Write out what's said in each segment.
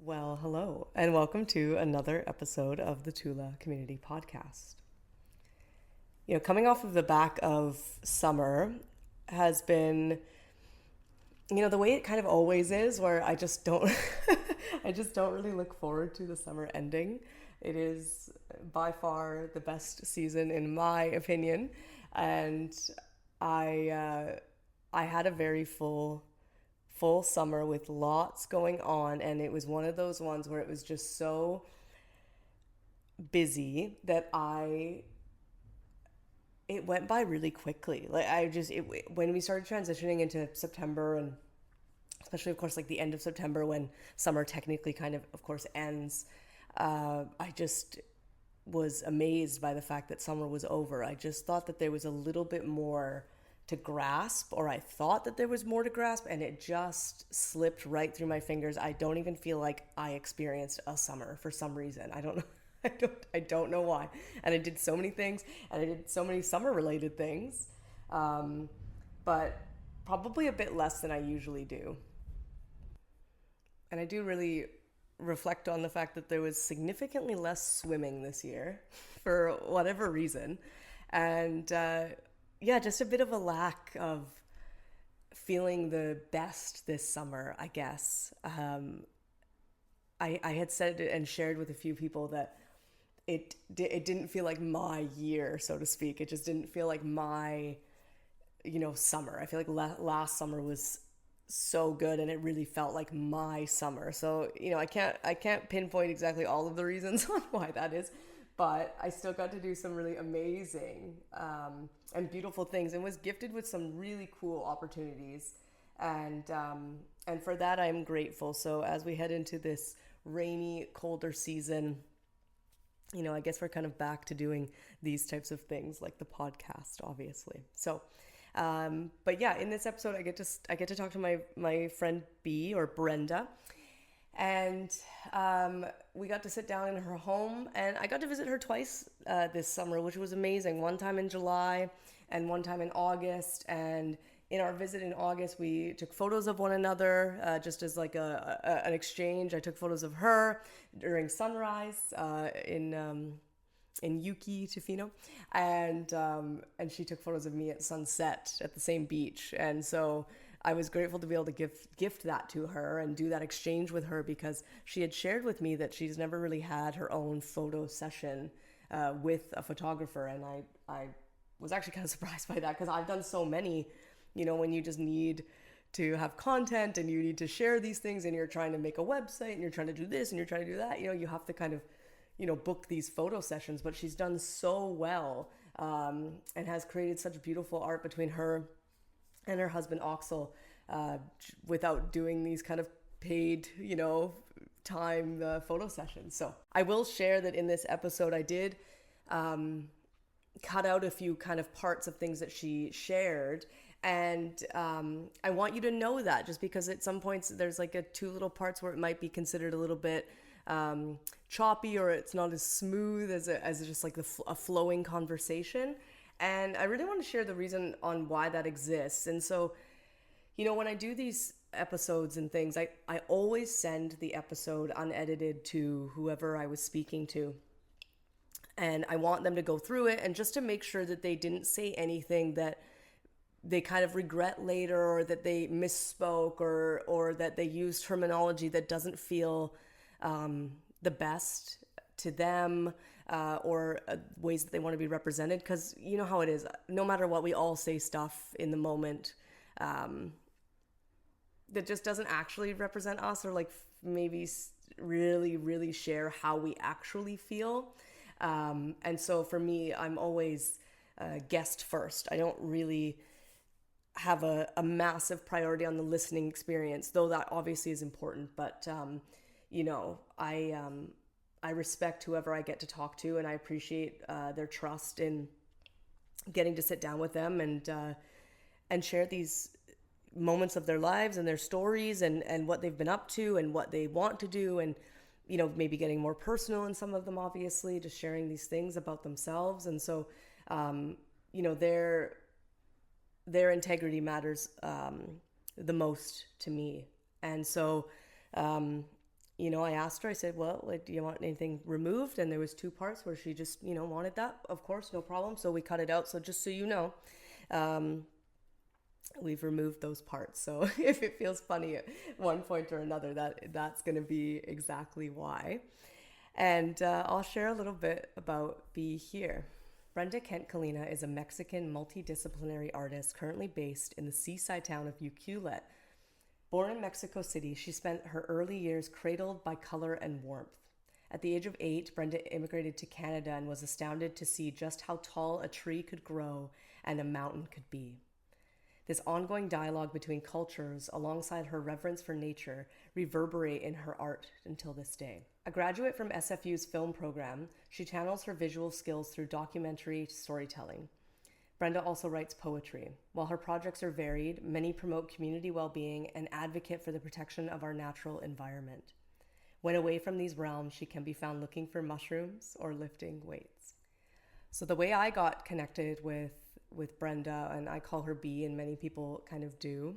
Well, hello, and welcome to another episode of the Tula Community Podcast. Coming off of the back of summer has been, the way it kind of always is, where I just don't, I just don't really look forward to the summer ending. It is by far the best season in my opinion, and I had a very full summer with lots going on, and it was one of those ones where it was just so busy that it went by really quickly. When we started transitioning into September, and especially of course like the end of September when summer technically kind of course ends, I just was amazed by the fact that summer was over. I just thought that there was a little bit more to grasp, or I thought that there was more to grasp, and it just slipped right through my fingers. I don't even feel like I experienced a summer for some reason. I don't know. I don't know why. And I did so many things, and I did so many summer related things, but probably a bit less than I usually do. And I do really reflect on the fact that there was significantly less swimming this year for whatever reason. And yeah, just a bit of a lack of feeling the best this summer, I guess. I had said and shared with a few people that it didn't feel like my year, so to speak. It just didn't feel like my, summer. I feel like last summer was so good, and it really felt like my summer. So, I can't pinpoint exactly all of the reasons on why that is, but I still got to do some really amazing and beautiful things, and was gifted with some really cool opportunities. And for that, I'm grateful. So as we head into this rainy, colder season, I guess we're kind of back to doing these types of things, like the podcast, obviously. So, but yeah, in this episode, I get to talk to my friend B, or Brenda. And we got to sit down in her home, and I got to visit her twice this summer, which was amazing. One time in July and one time in August. And in our visit in August, we took photos of one another, just as like an exchange. I took photos of her during sunrise in Yuułuʔił̔atḥ, and she took photos of me at sunset at the same beach. And so I was grateful to be able to gift that to her and do that exchange with her, because she had shared with me that she's never really had her own photo session with a photographer. And I was actually kind of surprised by that, because I've done so many, when you just need to have content and you need to share these things, and you're trying to make a website and you're trying to do this and you're trying to do that, you have to kind of, book these photo sessions. But she's done so well, and has created such beautiful art between her and her husband Oxel, without doing these kind of paid, time photo sessions. So I will share that in this episode I did cut out a few kind of parts of things that she shared. And I want you to know that, just because at some points there's like two little parts where it might be considered a little bit choppy, or it's not as smooth as just like a flowing conversation. And I really want to share the reason on why that exists. And so, when I do these episodes and things, I always send the episode unedited to whoever I was speaking to. And I want them to go through it, and just to make sure that they didn't say anything that they kind of regret later, or that they misspoke, or that they used terminology that doesn't feel the best to them, or ways that they want to be represented. Because you know how it is. No matter what, we all say stuff in the moment that just doesn't actually represent us, or like maybe really, really share how we actually feel. And so for me, I'm always guest first. I don't really have a massive priority on the listening experience, though that obviously is important. But, I respect whoever I get to talk to, and I appreciate their trust in getting to sit down with them and share these moments of their lives and their stories, and what they've been up to and what they want to do, and maybe getting more personal in some of them, obviously, just sharing these things about themselves. And so their integrity matters the most to me. And so I asked her, I said, well, like, do you want anything removed? And there was 2 parts where she just, wanted that. Of course, no problem. So we cut it out. So just so you know, we've removed those parts. So if it feels funny at one point or another, that's going to be exactly why. And I'll share a little bit about Be here. Brenda Kent Colina is a Mexican multi-disciplinary artist currently based in the seaside town of Ucluelet. Born in Mexico City, she spent her early years cradled by color and warmth. At the age of 8, Brenda immigrated to Canada and was astounded to see just how tall a tree could grow and a mountain could be. This ongoing dialogue between cultures, alongside her reverence for nature, reverberate in her art until this day. A graduate from SFU's film program, she channels her visual skills through documentary storytelling. Brenda also writes poetry. While her projects are varied, many promote community well-being and advocate for the protection of our natural environment. When away from these realms, she can be found looking for mushrooms or lifting weights. So the way I got connected with Brenda, and I call her B, and many people kind of do,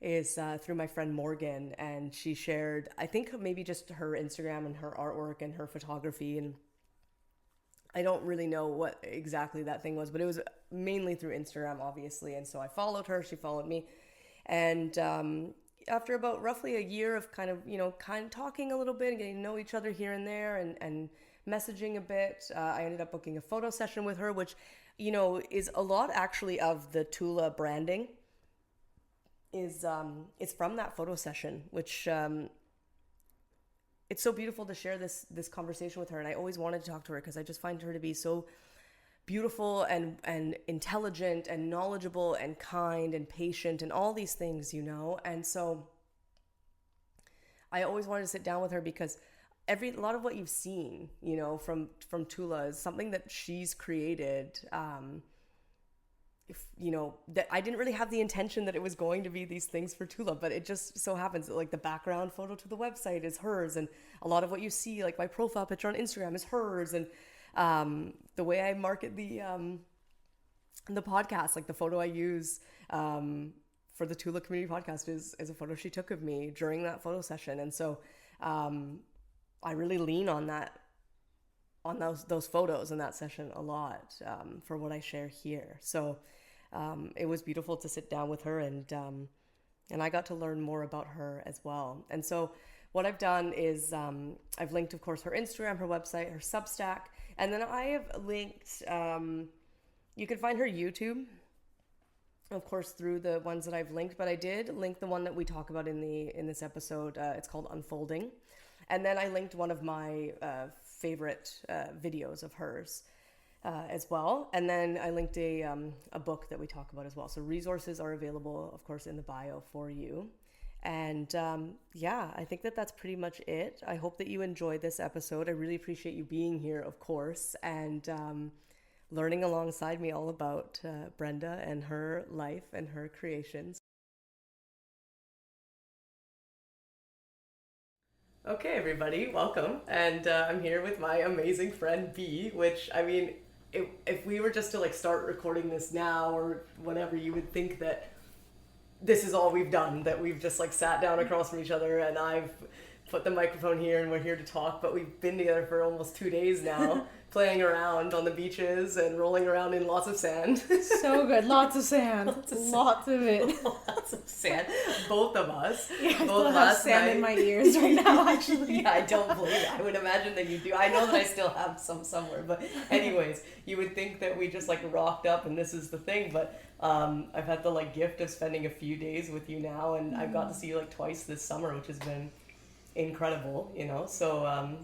is through my friend Morgan. And she shared, I think maybe just her Instagram and her artwork and her photography, and I don't really know what exactly that thing was, but it was mainly through Instagram, obviously. And so I followed her, she followed me. And after about roughly a year of kind of talking a little bit and getting to know each other here and there and messaging a bit, I ended up booking a photo session with her, which, is a lot actually of the Tula branding is from that photo session, which it's so beautiful to share this conversation with her. And I always wanted to talk to her because I just find her to be so beautiful and intelligent and knowledgeable and kind and patient and all these things, And so I always wanted to sit down with her because a lot of what you've seen, from Tula is something that she's created. That I didn't really have the intention that it was going to be these things for Tula, but it just so happens that like the background photo to the website is hers, and a lot of what you see, like my profile picture on Instagram, is hers, and the way I market the podcast, like the photo I use for the Tula Community Podcast is a photo she took of me during that photo session, and so I really lean on those photos in that session a lot for what I share here. So it was beautiful to sit down with her, and I got to learn more about her as well. And so what I've done is I've linked, of course, her Instagram, her website, her Substack, and then I have linked, you can find her YouTube, of course, through the ones that I've linked, but I did link the one that we talk about in this episode. It's called Unfolding. And then I linked one of my favorite videos of hers as well. And then I linked a book that we talk about as well. So resources are available, of course, in the bio for you. And I think that's pretty much it. I hope that you enjoyed this episode. I really appreciate you being here, of course, and learning alongside me all about Brenda and her life and her creations. Okay, everybody, welcome. And I'm here with my amazing friend B, which, I mean, if we were just to like start recording this now or whenever, you would think that this is all we've done, that we've just like sat down across from each other and I've put the microphone here and we're here to talk, but we've been together for almost 2 days now, playing around on the beaches and rolling around in lots of sand. So good. Lots of sand. Lots of it. Lots of sand. Both of us. Yeah, I still have sand in my ears right now, actually. Yeah, I don't believe it. I would imagine that you do. I know that I still have some somewhere, but anyways, you would think that we just like rocked up and this is the thing, but I've had the like gift of spending a few days with you now, and I've got to see you like twice this summer, which has been incredible, so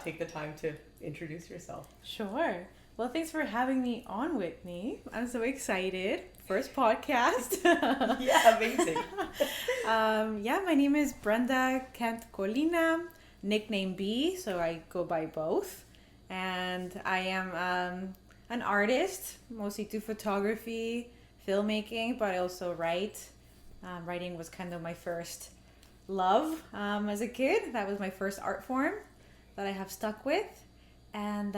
take the time to introduce yourself. Sure. Well, thanks for having me on, Whitney. I'm so excited. First podcast. Yeah, amazing. My name is Brenda Kent Colina, nickname B, so I go by both. And I am an artist, mostly do photography, filmmaking, but I also write. Writing was kind of my first love as a kid. That was my first art form that I have stuck with. And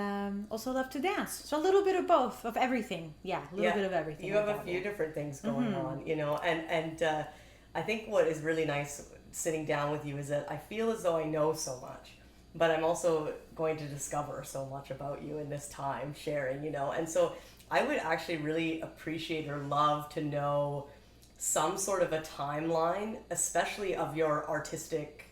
also love to dance. So a little bit of both, of everything. Yeah, a little bit of everything. You have a few different things going on, and I think what is really nice sitting down with you is that I feel as though I know so much, but I'm also going to discover so much about you in this time sharing, and so I would actually really appreciate or love to know some sort of a timeline, especially of your artistic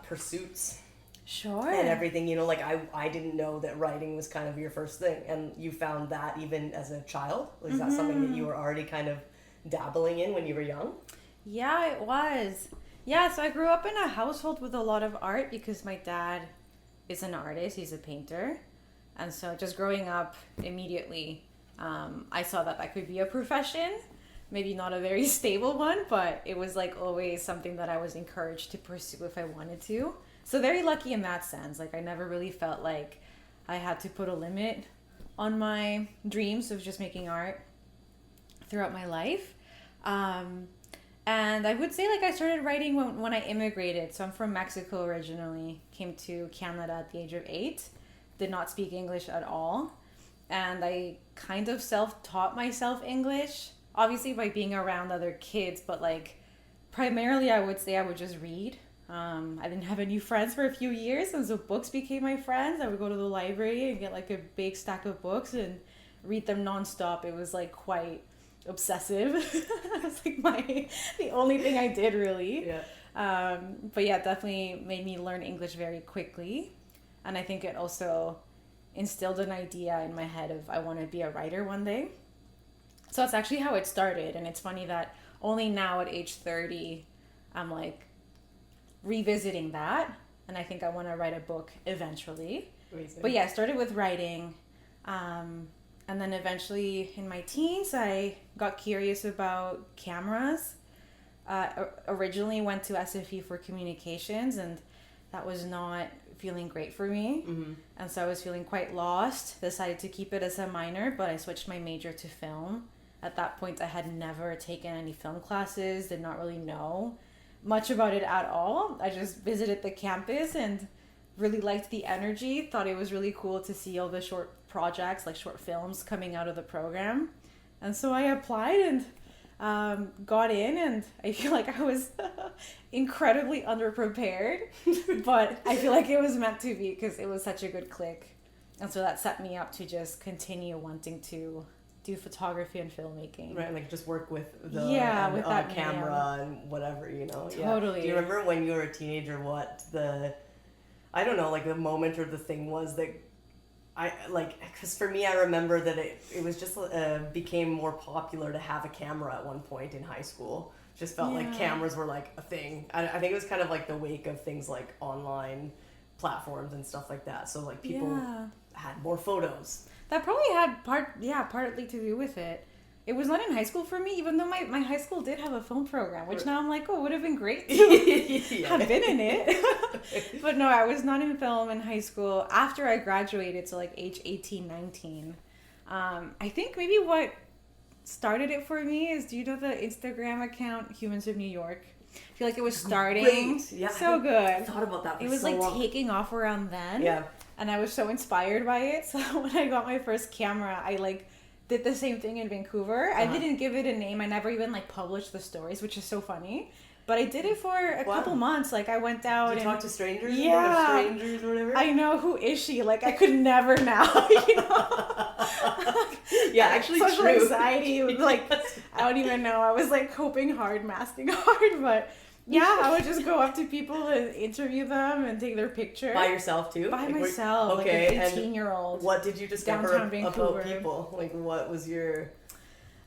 pursuits. Sure. And everything, like I didn't know that writing was kind of your first thing, and you found that even as a child. Is that something that you were already kind of dabbling in when you were young? Yeah, it was. Yeah, so I grew up in a household with a lot of art because my dad is an artist. He's a painter. And so just growing up immediately, I saw that could be a profession. Maybe not a very stable one, but it was like always something that I was encouraged to pursue if I wanted to. So very lucky in that sense. Like I never really felt like I had to put a limit on my dreams of just making art throughout my life. And I would say like I started writing when I immigrated. So I'm from Mexico originally, came to Canada at the age of 8, did not speak English at all. And I kind of self-taught myself English, obviously by being around other kids, but like primarily I would say I would just read. I didn't have any friends for a few years, and so books became my friends. I would go to the library and get like a big stack of books and read them nonstop. It was like quite obsessive. It was like the only thing I did really. Yeah. But yeah, definitely made me learn English very quickly, and I think it also instilled an idea in my head of I want to be a writer one day. So that's actually how it started, and it's funny that only now at age 30 I'm like revisiting that, and I think I want to write a book eventually. Amazing. But yeah, I started with writing, and then eventually in my teens I got curious about cameras. Originally went to SFE for communications, and that was not feeling great for me. And so I was feeling quite lost. Decided to keep it as a minor, but I switched my major to film. At that point I had never taken any film classes, did not really know much about it at all. I just visited the campus and really liked the energy, thought it was really cool to see all the short projects, like short films coming out of the program. And so I applied and got in, and I feel like I was incredibly underprepared, but I feel like it was meant to be because it was such a good click. And so that set me up to just continue wanting to do photography and filmmaking. Right, like just work with the with that camera and whatever, Totally. Yeah. Do you remember when you were a teenager what the moment or the thing was that because for me I remember that it was just became more popular to have a camera at one point in high school. Just felt like cameras were like a thing. I think it was kind of like the wake of things like online platforms and stuff like that. So like people had more photos. That probably had partly to do with it. It was not in high school for me, even though my high school did have a film program, which now I'm like, would have been great to have been in it. But no, I was not in film in high school. After I graduated, so like age 18, 19. I think maybe what started it for me is, do you know the Instagram account Humans of New York? I feel like it was starting. Great. Yeah, so good. I thought about that for It was so like long. taking off around then. Yeah. And I was so inspired by it. So when I got my first camera, I like did the same thing in Vancouver. I didn't give it a name. I never even like published the stories, which is so funny. But I did it for a couple months. Like I went out Did you and talk to strangers? Yeah. Strangers or whatever? I know, who is she? Like I could never now, Yeah, actually social true. Anxiety was like, I don't even know. I was like coping hard, masking hard, but yeah, I would just go up to people and interview them and take their picture. By yourself too? By Like, myself, okay, like an 18-year-old. What did you discover Downtown Vancouver. about people? Like what was your...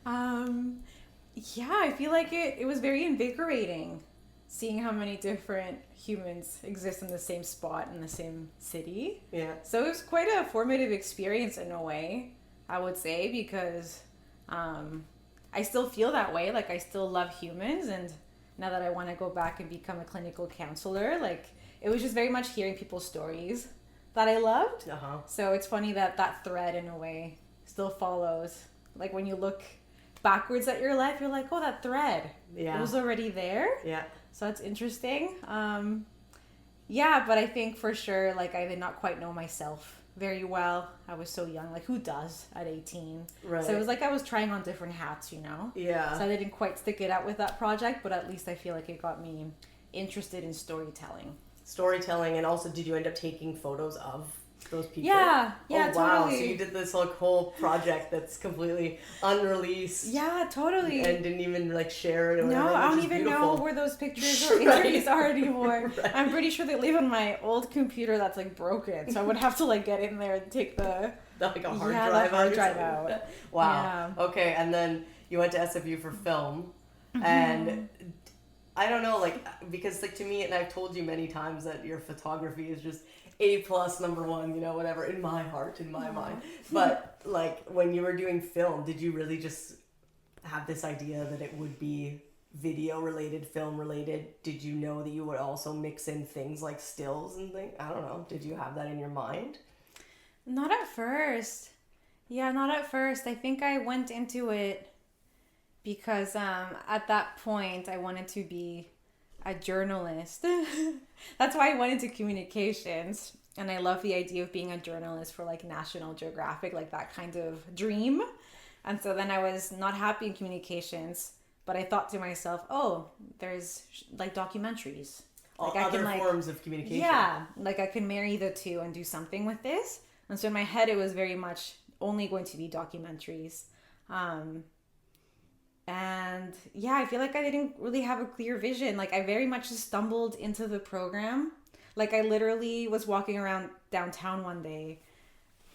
Yeah, I feel like it was very invigorating seeing how many different humans exist in the same spot in the same city. Yeah. So it was quite a formative experience in a way, I would say, because I still feel that way. Like I still love humans, and now that I want to go back and become a clinical counselor, like it was just very much hearing people's stories that I loved. So it's funny that thread in a way still follows. Like when you look backwards at your life, you're like, oh, that thread. Yeah. It was already there. Yeah. So that's interesting. Yeah, but I think for sure, like I did not quite know myself very well. I was so young. Like who does at 18? Right. So it was like I was trying on different hats, Yeah. So I didn't quite stick it out with that project, but at least I feel like it got me interested in storytelling. Storytelling, and also did you end up taking photos of those people? Yeah, Oh, wow. totally. So you did this like whole project that's completely unreleased. Yeah, totally. And didn't even like share it or No, whatever, I don't which is even beautiful. know where those pictures or interviews are anymore. Right. I'm pretty sure they live on my old computer that's like broken, so I would have to like get in there and take the Like a hard yeah, drive the hard out or drive something. out. Wow. Yeah. Okay, and then you went to SFU for film, and I don't know, like, because like to me, and I've told you many times that your photography is just A+ #1, you know, whatever, in my heart, in my mind. But like when you were doing film, did you really just have this idea that it would be video related, film related? Did you know that you would also mix in things like stills and things? I don't know. Did you have that in your mind? Not at first. Yeah, not at first. I think I went into it because at that point I wanted to be a journalist. That's why I went into communications. And I love the idea of being a journalist for like National Geographic, like that kind of dream. And so then I was not happy in communications, but I thought to myself, oh, there's like documentaries. Like Other forms of communication. Yeah, like I can marry the two and do something with this. And so in my head, it was very much only going to be documentaries. And yeah, I feel like I didn't really have a clear vision. Like I very much just stumbled into the program. Like I literally was walking around downtown one day,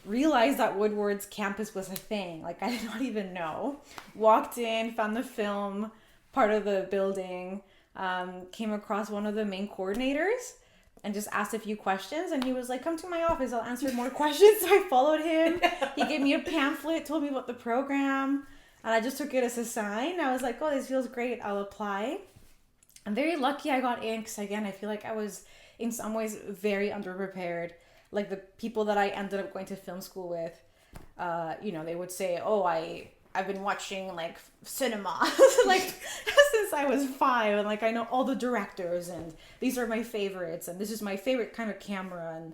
realized that Woodward's campus was a thing. Like I did not even know. Walked in, found the film part of the building, came across one of the main coordinators and just asked a few questions, and he was like, come to my office, I'll answer more questions. So I followed him. He gave me a pamphlet, told me about the program, and I just took it as a sign. I was like, oh, this feels great, I'll apply. I'm very lucky I got in because, again, I feel like I was in some ways very underprepared. Like the people that I ended up going to film school with, you know, they would say, oh, I've been watching like cinema like since I was 5, and like I know all the directors and these are my favorites and this is my favorite kind of camera, and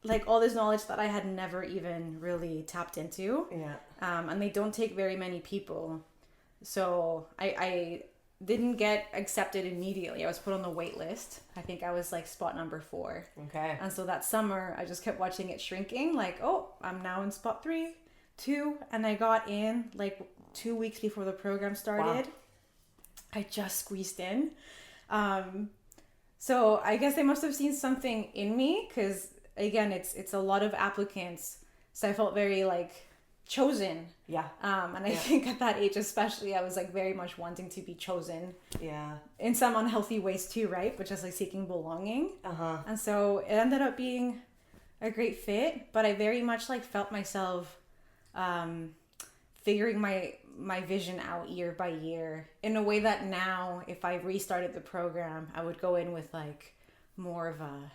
like all this knowledge that I had never even really tapped into. Yeah. And they don't take very many people. So I didn't get accepted immediately. I was put on the wait list. I think I was like spot number 4. Okay. And so that summer I just kept watching it shrinking, like, oh, I'm now in spot 3, 2, and I got in like 2 weeks before the program started. Wow. I just squeezed in. So I guess they must have seen something in me, because again, it's a lot of applicants. So I felt very like chosen. Yeah. And I think at that age especially, I was like very much wanting to be chosen. Yeah. In some unhealthy ways too, right? But just like seeking belonging. Uh-huh. And so it ended up being a great fit, but I very much like felt myself figuring my vision out year by year in a way that now, if I restarted the program, I would go in with like more of a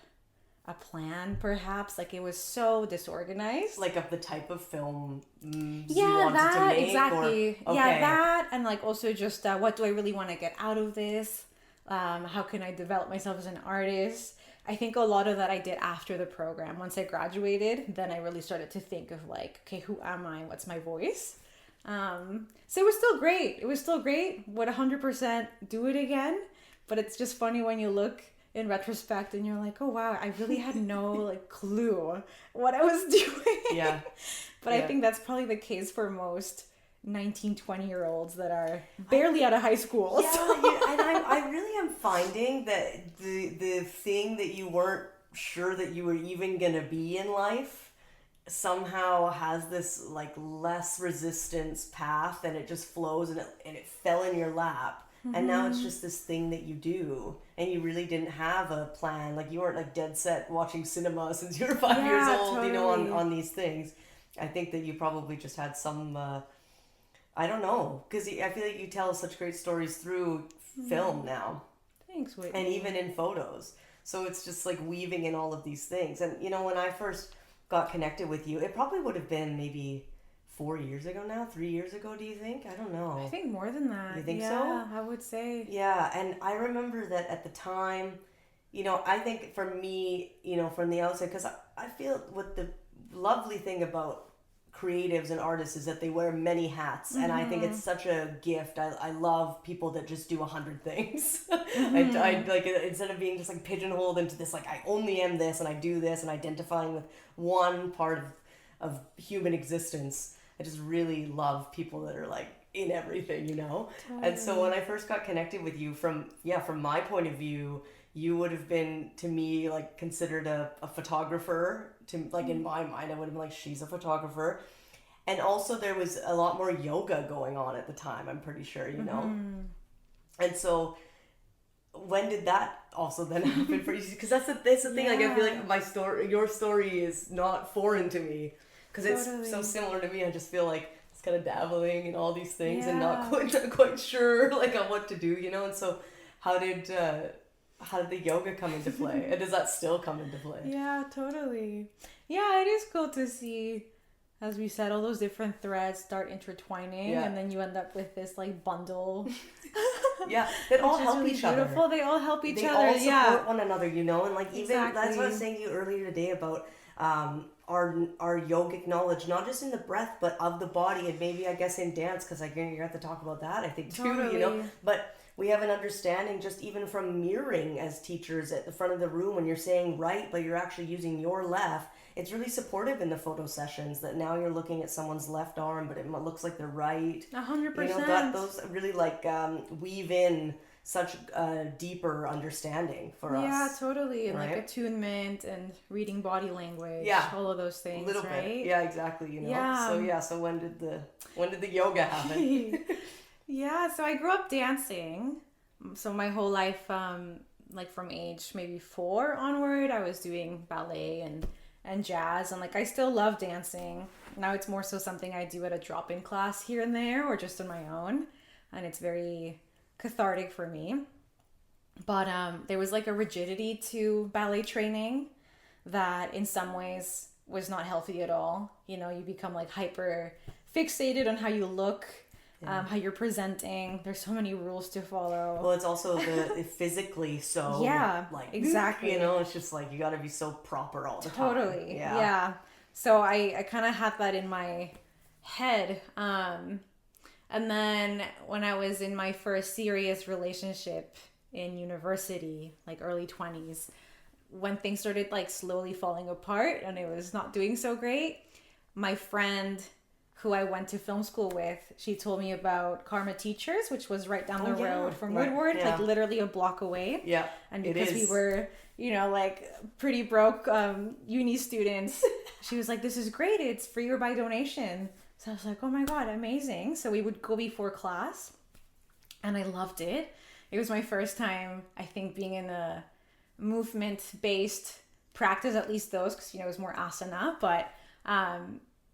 plan, perhaps. Like it was so disorganized, like of the type of film you wanted to make, exactly. Or, okay. Yeah, that, and like also just what do I really want to get out of this, how can I develop myself as an artist. I think a lot of that I did after the program. Once I graduated, then I really started to think of like, okay, who am I, what's my voice. So it was still great. Would 100% do it again, but it's just funny when you look in retrospect and you're like, oh wow, I really had no like clue what I was doing. Yeah. But I think that's probably the case for most 19, 20-year-olds that are barely out of high school. Yeah, so. and I really am finding that the thing that you weren't sure that you were even gonna be in life somehow has this like less resistance path, and it just flows, and it fell in your lap. Mm-hmm. And now it's just this thing that you do, and you really didn't have a plan. Like you weren't like dead set watching cinema since you were 5 years old, totally. You know, on these things. I think that you probably just had some, I don't know, because I feel like you tell such great stories through film now. Thanks, Whitney. And even in photos. So it's just like weaving in all of these things. And, you know, when I first got connected with you, it probably would have been maybe 4 years ago now, 3 years ago, do you think? I don't know. I think more than that. You think so? Yeah, I would say. Yeah, and I remember that at the time, you know, I think for me, you know, from the outset, because I feel what the lovely thing about creatives and artists is that they wear many hats, and I think it's such a gift. I love people that just do 100 things. I like, instead of being just like pigeonholed into this, like I only am this and I do this, and identifying with one part of human existence. I just really love people that are like in everything, you know? And so when I first got connected with you, from my point of view, you would have been, to me, like considered a photographer. To like, in my mind, I would have been like, she's a photographer. And also there was a lot more yoga going on at the time, I'm pretty sure, you know? And so when did that also then happen for you? Because that's the thing, like I feel like your story is not foreign to me, because it's so similar to me. I just feel like it's kind of dabbling in all these things and not quite sure like on what to do, you know? And so how did the yoga come into play? And does that still come into play? Yeah, totally. Yeah, it is cool to see, as we said, all those different threads start intertwining, and then you end up with this like bundle. They all help really each beautiful. other. They all help each they other. All support one another, you know? And like, even that's what I was saying to you earlier today about our yogic knowledge, not just in the breath, but of the body, and maybe I guess in dance, because you're going to have to talk about that, I think, too, you know? But we have an understanding just even from mirroring as teachers at the front of the room, when you're saying right, but you're actually using your left. It's really supportive in the photo sessions that now you're looking at someone's left arm, but it looks like they're right. 100%. You know, those really like weave in such a deeper understanding for us. Yeah, totally. And like attunement and reading body language. All of those things. A little bit. Yeah, exactly. You know. So when did the yoga happen? So I grew up dancing. So my whole life, like from age maybe 4 onward, I was doing ballet and jazz, and like I still love dancing. Now it's more so something I do at a drop-in class here and there, or just on my own, and it's very cathartic for me. But there was like a rigidity to ballet training that in some ways was not healthy at all. You know, you become like hyper fixated on how you look, how you're presenting. There's so many rules to follow. Well, it's also the physically so like, exactly. You know, it's just like you got to be so proper all the time. Totally. Yeah. So I kind of had that in my head. And then when I was in my first serious relationship in university, like early 20s, when things started like slowly falling apart and it was not doing so great, my friend who I went to film school with, she told me about Karma Teachers, which was right down the road from Woodward, like literally a block away. Yeah, and because we were, you know, like pretty broke uni students, she was like, this is great. It's free or by donation. So I was like, oh my God, amazing. So we would go before class and I loved it. It was my first time, I think, being in a movement-based practice, at least those, because, you know, it was more asana. But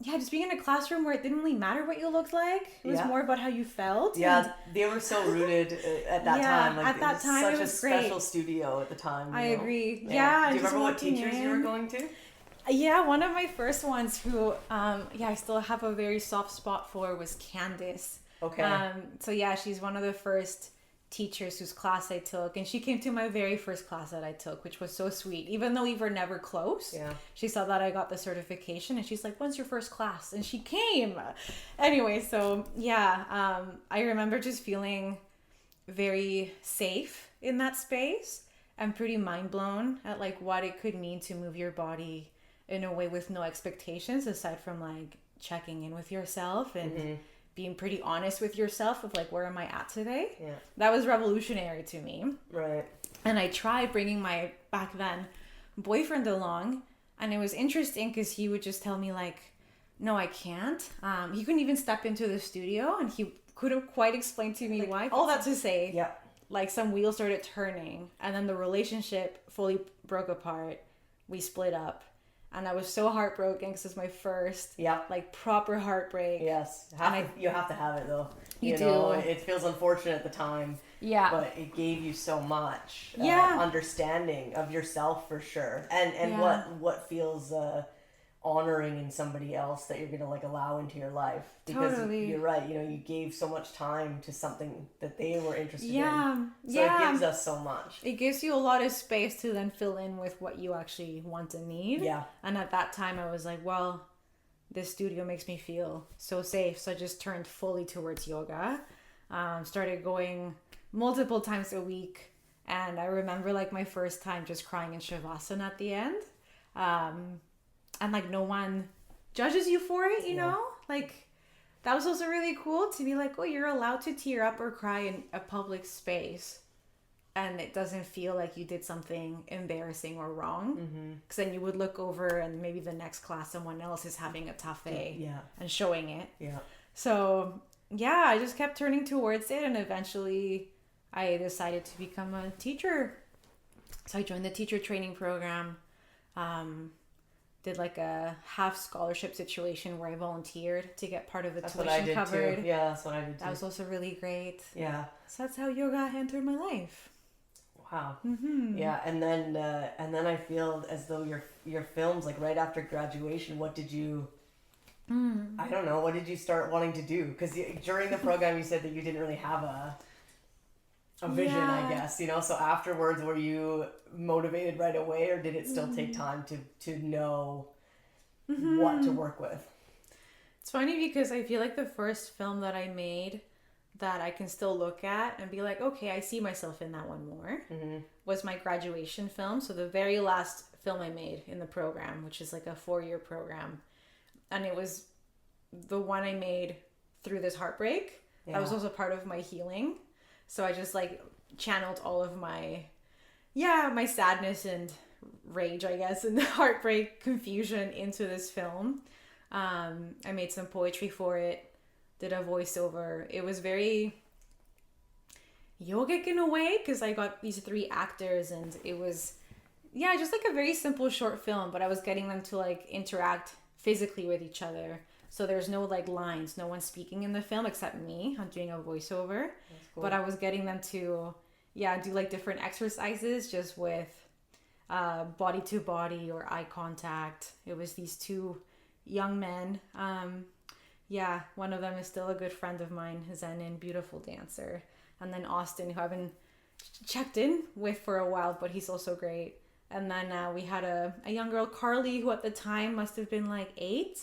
just being in a classroom where it didn't really matter what you looked like. It was more about how you felt. Yeah, they were so rooted at that time. Like, at that time, it was such a special studio at the time. I agree. Do you remember what teachers you were going to? Yeah, one of my first ones who, I still have a very soft spot for was Candice. Okay. So yeah, she's one of the first teachers whose class I took, and she came to my very first class that I took, which was so sweet. Even though we were never close, she saw that I got the certification, and she's like, "When's your first class?" And she came. Anyway, so I remember just feeling very safe in that space and pretty mind blown at like what it could mean to move your body in a way with no expectations aside from like checking in with yourself and being pretty honest with yourself of like, where am I at today? Yeah. That was revolutionary to me. Right. And I tried bringing my, back then, boyfriend along, and it was interesting because he would just tell me like, no, I can't. He couldn't even step into the studio, and he couldn't quite explain to me why. All that to say, like some wheels started turning, and then the relationship fully broke apart. We split up. And I was so heartbroken because it was my first, like, proper heartbreak. Yes. You have to have it, though. You know, do. It feels unfortunate at the time. Yeah. But it gave you so much understanding of yourself, for sure. And what feels honoring in somebody else that you're going to, like, allow into your life. Because you're right. You know, you gave so much time to something that they were interested in. So it gives us so much. It gives you a lot of space to then fill in with what you actually want and need. Yeah. And at that time I was like, well, this studio makes me feel so safe. So I just turned fully towards yoga. Started going multiple times a week. And I remember like my first time just crying in Shavasana at the end. And like no one judges you for it, you know? Like that was also really cool to be like, oh, you're allowed to tear up or cry in a public space. And it doesn't feel like you did something embarrassing or wrong. Because then you would look over and maybe the next class, someone else is having a tough day and showing it. Yeah. So yeah, I just kept turning towards it. And eventually I decided to become a teacher. So I joined the teacher training program. Did like a half scholarship situation where I volunteered to get part of the tuition covered. Too. Yeah, that's what I did too. That was also really great. Yeah. So that's how yoga entered my life. Wow. Yeah, and then I feel as though your films, like right after graduation, what did you? I don't know. What did you start wanting to do? Because during the program, you said that you didn't really have a vision, I guess. You know. So afterwards, were you motivated right away, or did it still take time to know what to work with? It's funny because I feel like the first film that I made that I can still look at and be like, okay, I see myself in that one more, was my graduation film. So the very last film I made in the program, which is like a 4-year program. And it was the one I made through this heartbreak. Yeah. That was also part of my healing. So I just like channeled all of my sadness and rage, I guess, and heartbreak, confusion into this film. I made some poetry for it. Did a voiceover. It was very yogic in a way because I got these 3 actors and it was, just like a very simple short film, but I was getting them to like interact physically with each other. So there's no like lines, no one speaking in the film except me. I'm doing a voiceover. That's cool. But I was getting them to, do like different exercises just with body to body or eye contact. It was these 2 young men. One of them is still a good friend of mine, Zen, and beautiful dancer. And then Austin, who I've been checked in with for a while, but he's also great. And then we had a young girl, Carly, who at the time must have been like 8,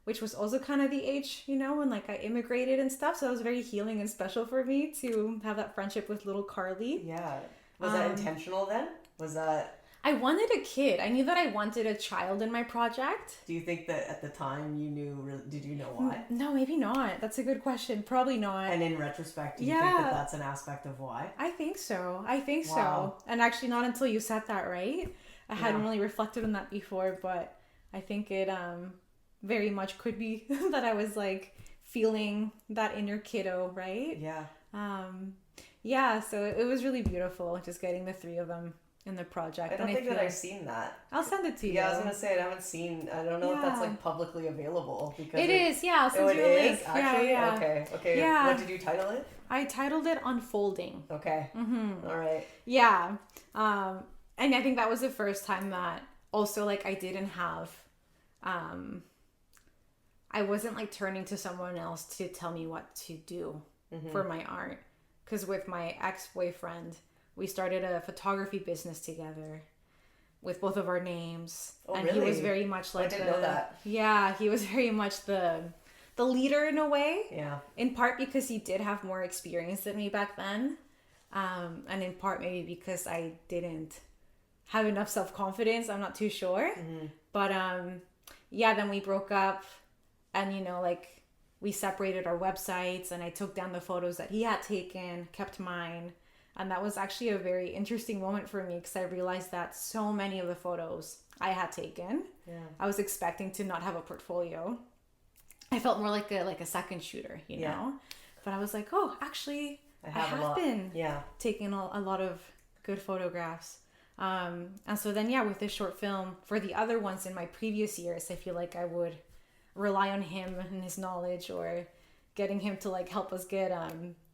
which was also kind of the age, when like I immigrated and stuff. So that was very healing and special for me to have that friendship with little Carly. Yeah. Was that intentional then? Was that... I wanted a kid. I knew that I wanted a child in my project. Do you think that at the time did you know why? No, maybe not. That's a good question. Probably not. And in retrospect, do you think that that's an aspect of why? I think so. So. And actually not until you said that, right? I hadn't really reflected on that before, but I think it very much could be that I was like feeling that inner kiddo, right? Yeah. So it was really beautiful just getting the 3 of them in the project. I don't think that I've seen that. I'll send it to you. Yeah, I was gonna say I don't know if that's like publicly available because it is. Yeah, I'll send you a link. Actually? Yeah. Okay. Yeah. What did you title it? I titled it Unfolding. Okay. All right. Yeah. And I think that was the first time that also like I didn't have I wasn't like turning to someone else to tell me what to do for my art. Because with my ex-boyfriend, we started a photography business together with both of our names. Oh, and really? He was very much like I didn't know that. Yeah, he was very much the leader in a way. Yeah. In part because he did have more experience than me back then. And in part maybe because I didn't have enough self-confidence. I'm not too sure. But then we broke up and like we separated our websites and I took down the photos that he had taken, kept mine. And that was actually a very interesting moment for me because I realized that so many of the photos I had taken, I was expecting to not have a portfolio. I felt more like a second shooter, you know? But I was like, oh, actually, I have been taking a lot of good photographs. And so then, with this short film, for the other ones in my previous years, I feel like I would rely on him and his knowledge or getting him to like help us get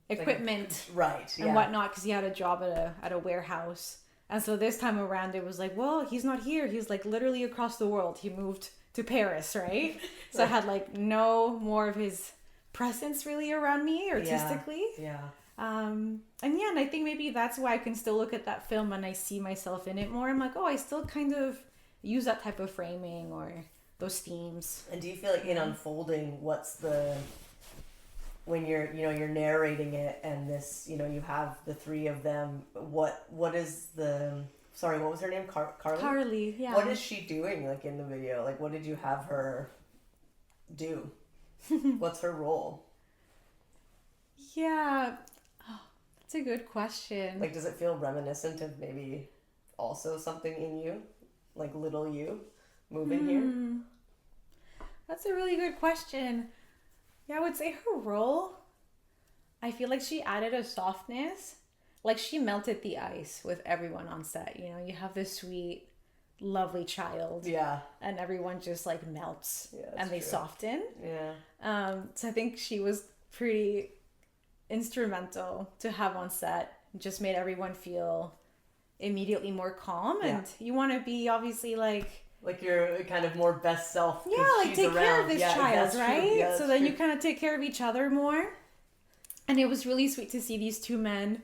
equipment and whatnot because he had a job at a warehouse. And so this time around it was like, well, he's not here, he's like literally across the world, he moved to Paris, right? So I had like no more of his presence really around me artistically. And I think maybe that's why I can still look at that film and I see myself in it more. I'm like, oh, I still kind of use that type of framing or those themes. And do you feel like in unfolding, when you're narrating it and this, you have the three of them, what is sorry, what was her name? Carly? Carly, yeah. What is she doing, like, in the video? Like, what did you have her do? What's her role? Yeah. Oh, that's a good question. Like, does it feel reminiscent of maybe also something in you? Like little you moving here? That's a really good question. Yeah, I would say her role, I feel like she added a softness. Like, she melted the ice with everyone on set. You have this sweet, lovely child. Yeah. And everyone just, like, melts. Yeah, and they true. soften. Yeah. So I think she was pretty instrumental to have on set. Just made everyone feel immediately more calm. And you want to be, obviously, like your kind of more best self. Yeah, like, take care of this child, right? Yeah, so then you kind of take care of each other more. And it was really sweet to see these two men,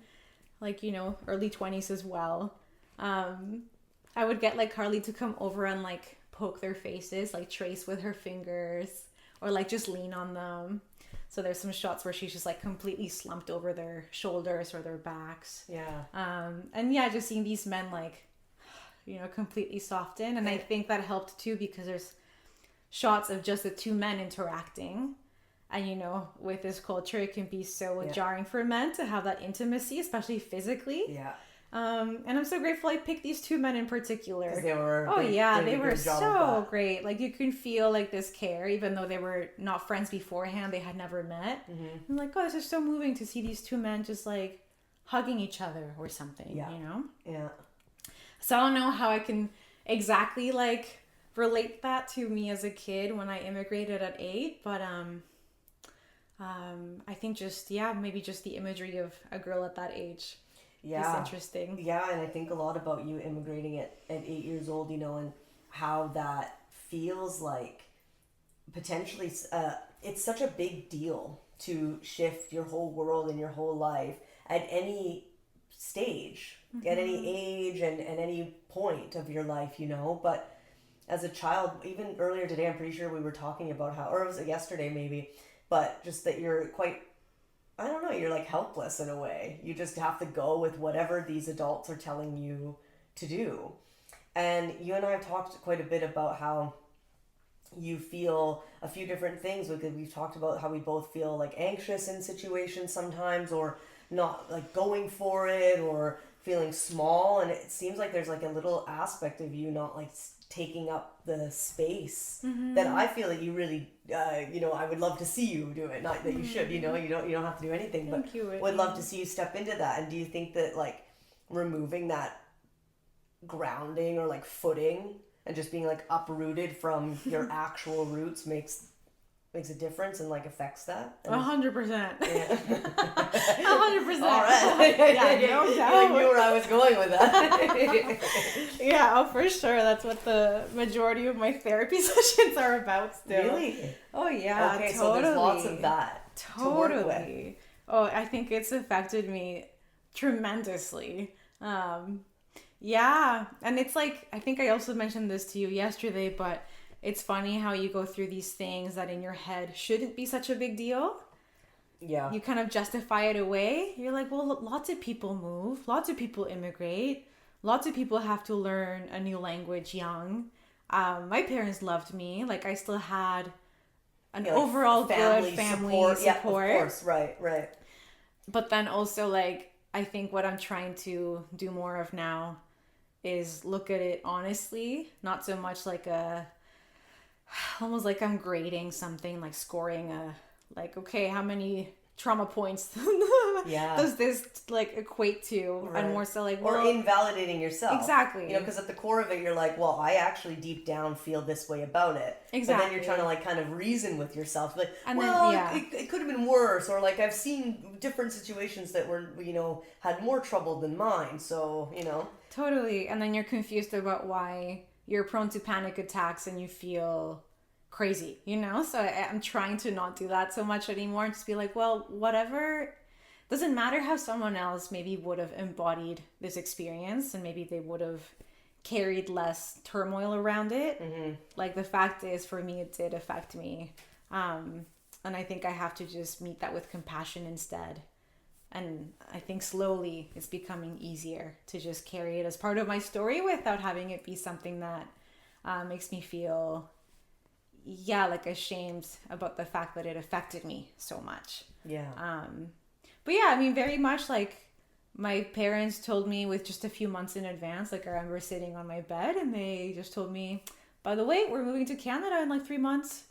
like, early 20s as well. I would get, like, Carly to come over and, like, poke their faces, like, trace with her fingers, or, like, just lean on them. So there's some shots where she's just, like, completely slumped over their shoulders or their backs. Yeah. And yeah, just seeing these men, like, completely soften. And I think that helped too, because there's shots of just the two men interacting. And, with this culture, it can be so jarring for men to have that intimacy, especially physically. Yeah. And I'm so grateful I picked these two men in particular. 'Cause they were... they were so great. Like, you can feel, like, this care, even though they were not friends beforehand. They had never met. Mm-hmm. I'm like, oh, this is so moving to see these two men just, like, hugging each other or something, Yeah. Yeah. So I don't know how I can exactly, like, relate that to me as a kid when I immigrated at 8, but I think just, maybe just the imagery of a girl at that age is interesting. Yeah, and I think a lot about you immigrating at 8 years old, and how that feels like potentially, it's such a big deal to shift your whole world and your whole life at any stage, at any age and at any point of your life, but as a child, even earlier today, I'm pretty sure we were talking about how, or was it yesterday maybe, but just that you're quite, I don't know, you're like helpless in a way. You just have to go with whatever these adults are telling you to do. And you and I have talked quite a bit about how you feel a few different things, because we've talked about how we both feel like anxious in situations sometimes, or not like going for it, or feeling small. And it seems like there's like a little aspect of you not like taking up the space that I feel that you really, I would love to see you do it. Not that you should, you don't have to do anything, but would love to see you step into that. And do you think that, like, removing that grounding or like footing and just being like uprooted from your actual roots makes a difference and like affects that? 100%. Yeah. 100%. All right. Yeah, no doubt. You knew where I was going with that. Yeah, for sure. That's what the majority of my therapy sessions are about still. Really? Oh yeah, okay, totally. so there's lots of that to work with. Totally. Oh, I think it's affected me tremendously. Yeah, and it's like, I think I also mentioned this to you yesterday, but it's funny how you go through these things that in your head shouldn't be such a big deal. Yeah. You kind of justify it away. You're like, well, lots of people move. Lots of people immigrate. Lots of people have to learn a new language young. My parents loved me. Like, I still had an overall good family support. Yeah, of course. Right. But then also, like, I think what I'm trying to do more of now is look at it honestly, not so much like almost like I'm grading something, like scoring like, okay, how many trauma points does this like equate to? Right. And more so like, or invalidating yourself. Exactly. Because at the core of it, you're like, well, I actually deep down feel this way about it. Exactly. But then you're trying to like kind of reason with yourself, like, and well, then, it could have been worse, or like I've seen different situations that were, had more trouble than mine. So, Totally. And then you're confused about why you're prone to panic attacks and you feel crazy, So I'm trying to not do that so much anymore and just be like, well, whatever. Doesn't matter how someone else maybe would have embodied this experience, and maybe they would have carried less turmoil around it. Like the fact is, for me, it did affect me. And I think I have to just meet that with compassion instead. And I think slowly it's becoming easier to just carry it as part of my story without having it be something that makes me feel, like ashamed about the fact that it affected me so much. Yeah. But yeah, I mean, very much like my parents told me with just a few months in advance. Like I remember sitting on my bed and they just told me, by the way, we're moving to Canada in like 3 months.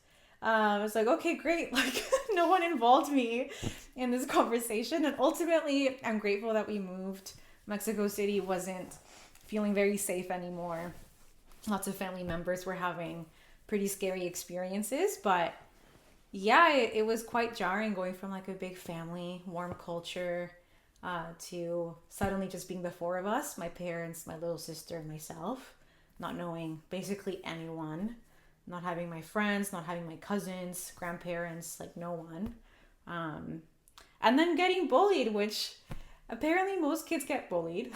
I was like, okay, great. Like no one involved me in this conversation. And ultimately, I'm grateful that we moved. Mexico City wasn't feeling very safe anymore. Lots of family members were having pretty scary experiences. But yeah, it was quite jarring going from like a big family, warm culture, to suddenly just being the four of us, my parents, my little sister, and myself, not knowing basically anyone. Not having my friends, not having my cousins, grandparents, like no one. And then getting bullied, which apparently most kids get bullied.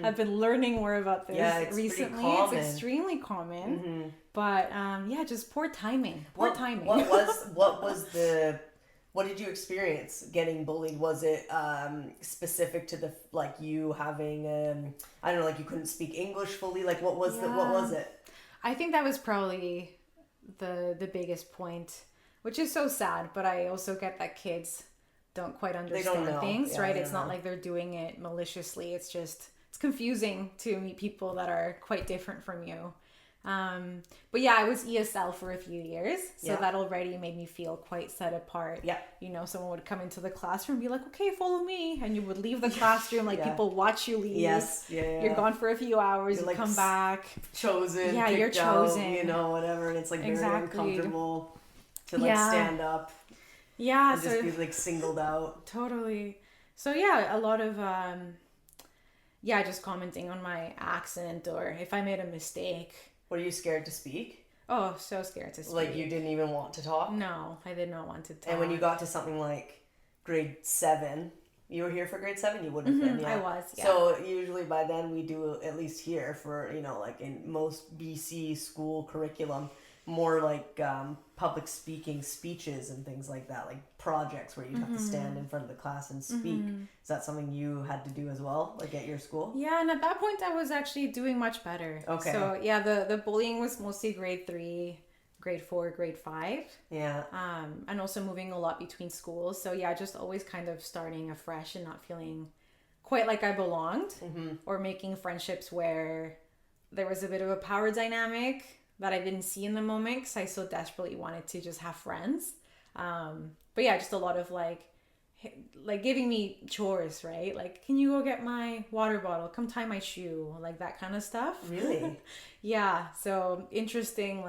I've been learning more about this recently. It's extremely common. But just poor timing. What did you experience getting bullied? Was it specific to the like you having I don't know, like you couldn't speak English fully? Like what was it? I think that was probably the biggest point, which is so sad, but I also get that kids don't quite understand things, right? It's not like they're doing it maliciously. It's confusing to meet people that are quite different from you. But yeah, I was ESL for a few years, so that already made me feel quite set apart. Yeah. You know, someone would come into the classroom and be like, okay, follow me. And you would leave the classroom, like people watch you leave. Yes. Yeah. You're gone for a few hours, you like come back. Chosen. Yeah, you're chosen. Out, you know, whatever. And it's like very uncomfortable to like stand up. Yeah. And just be like singled out. Totally. So yeah, a lot of, just commenting on my accent or if I made a mistake. Were you scared to speak? Oh, so scared to speak. Like you didn't even want to talk? No, I did not want to talk. And when you got to something like grade 7, you were here for grade 7? You wouldn't have been, I was, yeah. So usually by then we do, at least here for, you know, like in most BC school curriculum, more like public speaking speeches and things like that, like projects where you'd have to stand in front of the class and speak. Is that something you had to do as well, like at your school? Yeah, and at that point I was actually doing much better. Okay. So yeah, the bullying was mostly grade 3, grade 4, grade 5. Yeah. And also moving a lot between schools. So yeah, just always kind of starting afresh and not feeling quite like I belonged, or making friendships where there was a bit of a power dynamic that I didn't see in the moment because I so desperately wanted to just have friends. But yeah, just a lot of like giving me chores, right? Like, can you go get my water bottle? Come tie my shoe, like that kind of stuff. Really? Yeah. So interesting,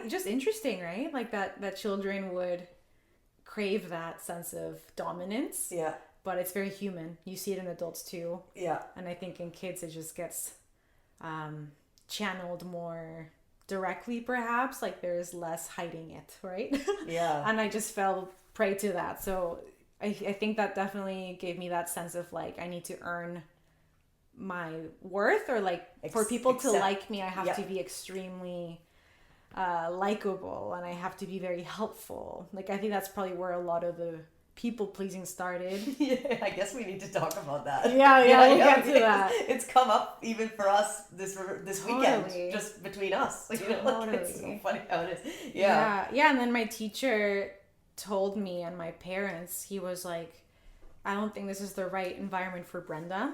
just interesting, right? Like that children would crave that sense of dominance. Yeah. But it's very human. You see it in adults too. Yeah. And I think in kids it just gets channeled more directly, perhaps. Like there's less hiding it, right? Yeah. And I just fell prey to that. So I think that definitely gave me that sense of like I need to earn my worth, or like for people to like me, I have to be extremely likable, and I have to be very helpful. Like I think that's probably where a lot of the people pleasing started. Yeah, I guess we need to talk about that. Yeah, we'll get to that. It's come up even for us this weekend, just between us. You know, like, it's so funny how it is. Yeah. And then my teacher told me, and my parents, he was like, I don't think this is the right environment for Brenda.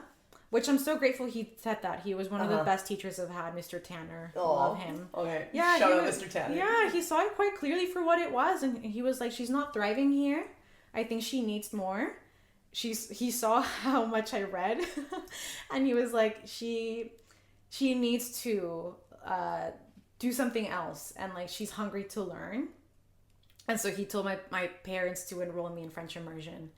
Which I'm so grateful he said that. He was one of the best teachers I've had, Mr. Tanner. Love him. Okay. Yeah, shout out Mr. Tanner. Yeah, he saw it quite clearly for what it was, and he was like, she's not thriving here. I think she needs more. He saw how much I read, and he was like, she needs to do something else, and like she's hungry to learn. And so he told my parents to enroll me in French immersion,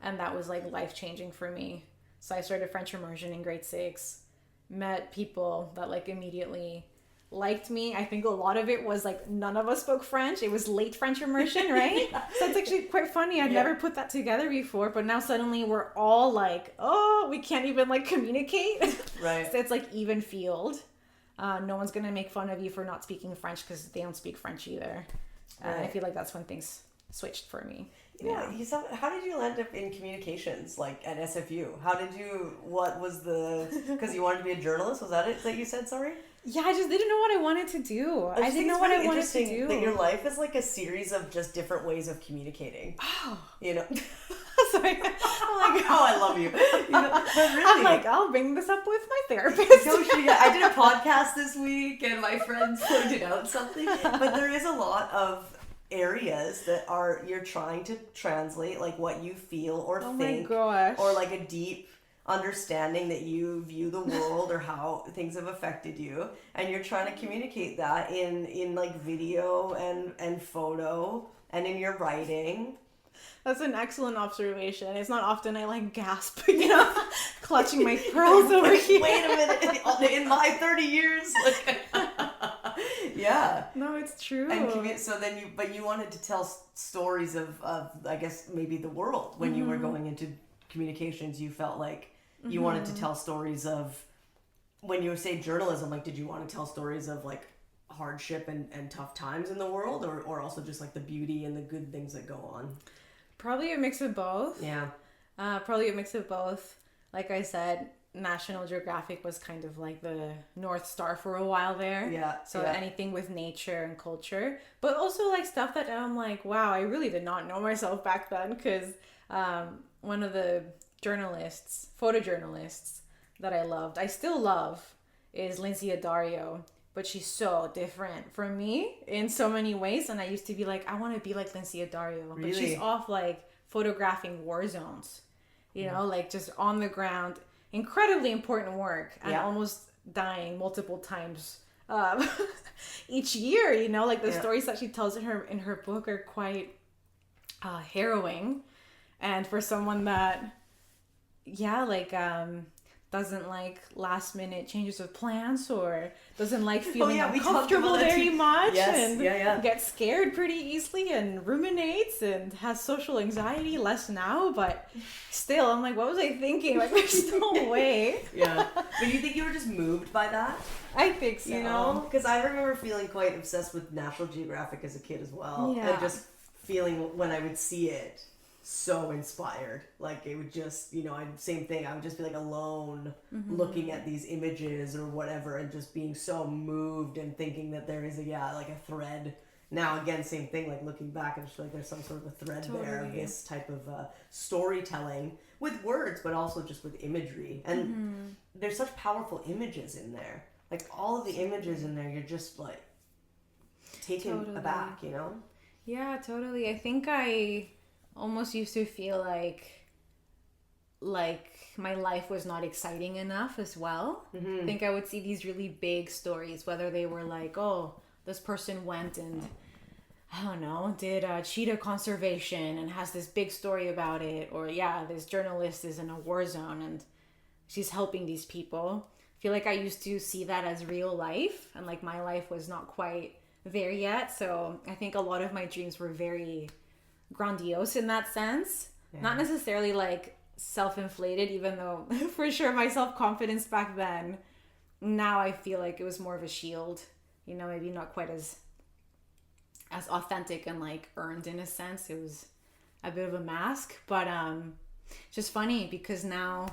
and that was like life-changing for me. So I started French immersion in grade 6, met people that like immediately liked me. I think a lot of it was like none of us spoke French. It was late French immersion, right? Yeah. So it's actually quite funny. I'd never put that together before, but now suddenly we're all like, oh, we can't even like communicate. Right. So it's like even field. No one's gonna make fun of you for not speaking French because they don't speak French either. Right. I feel like that's when things switched for me. Yeah. How did you end up in communications, like at SFU? What was because you wanted to be a journalist? Was that it that you said, sorry? Yeah, I just didn't know what I wanted to do. I didn't know what I wanted to do. That your life is like a series of just different ways of communicating. Oh. You know? Sorry. I'm like, oh, I love you. You know, but really, I'm like, I'll bring this up with my therapist. I did a podcast this week and my friends pointed out something. But there is a lot of areas that you're trying to translate like what you feel or think. My gosh. Or like a deep understanding that you view the world or how things have affected you, and you're trying to communicate that in like video and photo and in your writing. That's an excellent observation. It's not often I like gasp, clutching my pearls over here. Wait a minute, in my 30 years, yeah. No, it's true. And so then you wanted to tell stories of I guess maybe the world when you were going into communications. You felt like you wanted to tell stories of, when you say journalism, like did you want to tell stories of like hardship and tough times in the world, or also just like the beauty and the good things that go on? Probably a mix of both. Yeah. Probably a mix of both. Like I said, National Geographic was kind of like the North Star for a while there. Yeah. So anything with nature and culture, but also like stuff that I'm like, wow, I really did not know myself back then, because one of the photojournalists that I loved, I still love, is Lindsay Addario, but she's so different from me in so many ways. And I used to be like, I want to be like Lindsay Addario, really? But she's off like photographing war zones, like just on the ground, incredibly important work, and almost dying multiple times each year. Like the stories that she tells in her book are quite harrowing, and for someone that doesn't like last minute changes of plans, or doesn't like feeling uncomfortable very much, and gets scared pretty easily and ruminates and has social anxiety, less now, but still I'm like, what was I thinking? Like, there's no way. But you think you were just moved by that? I think so. Because I remember feeling quite obsessed with National Geographic as a kid as well, and just feeling when I would see it so inspired, like it would just same thing, I would just be like alone looking at these images or whatever, and just being so moved and thinking that there is a thread. Now again, same thing, like looking back, and just feel like there's some sort of a thread there of this type of storytelling with words, but also just with imagery. And there's such powerful images in there, like all of the images in there, you're just like taken aback. Yeah, totally. I think I almost used to feel like my life was not exciting enough as well. I think I would see these really big stories, whether they were like, oh, this person went and I don't know, did cheetah conservation and has this big story about it, or this journalist is in a war zone and she's helping these people. I feel like I used to see that as real life, and like my life was not quite there yet. So I think a lot of my dreams were very grandiose in that sense, not necessarily like self-inflated, even though for sure my self-confidence back then, now I feel like it was more of a shield, maybe not quite as authentic and like earned in a sense. It was a bit of a mask, but just funny because now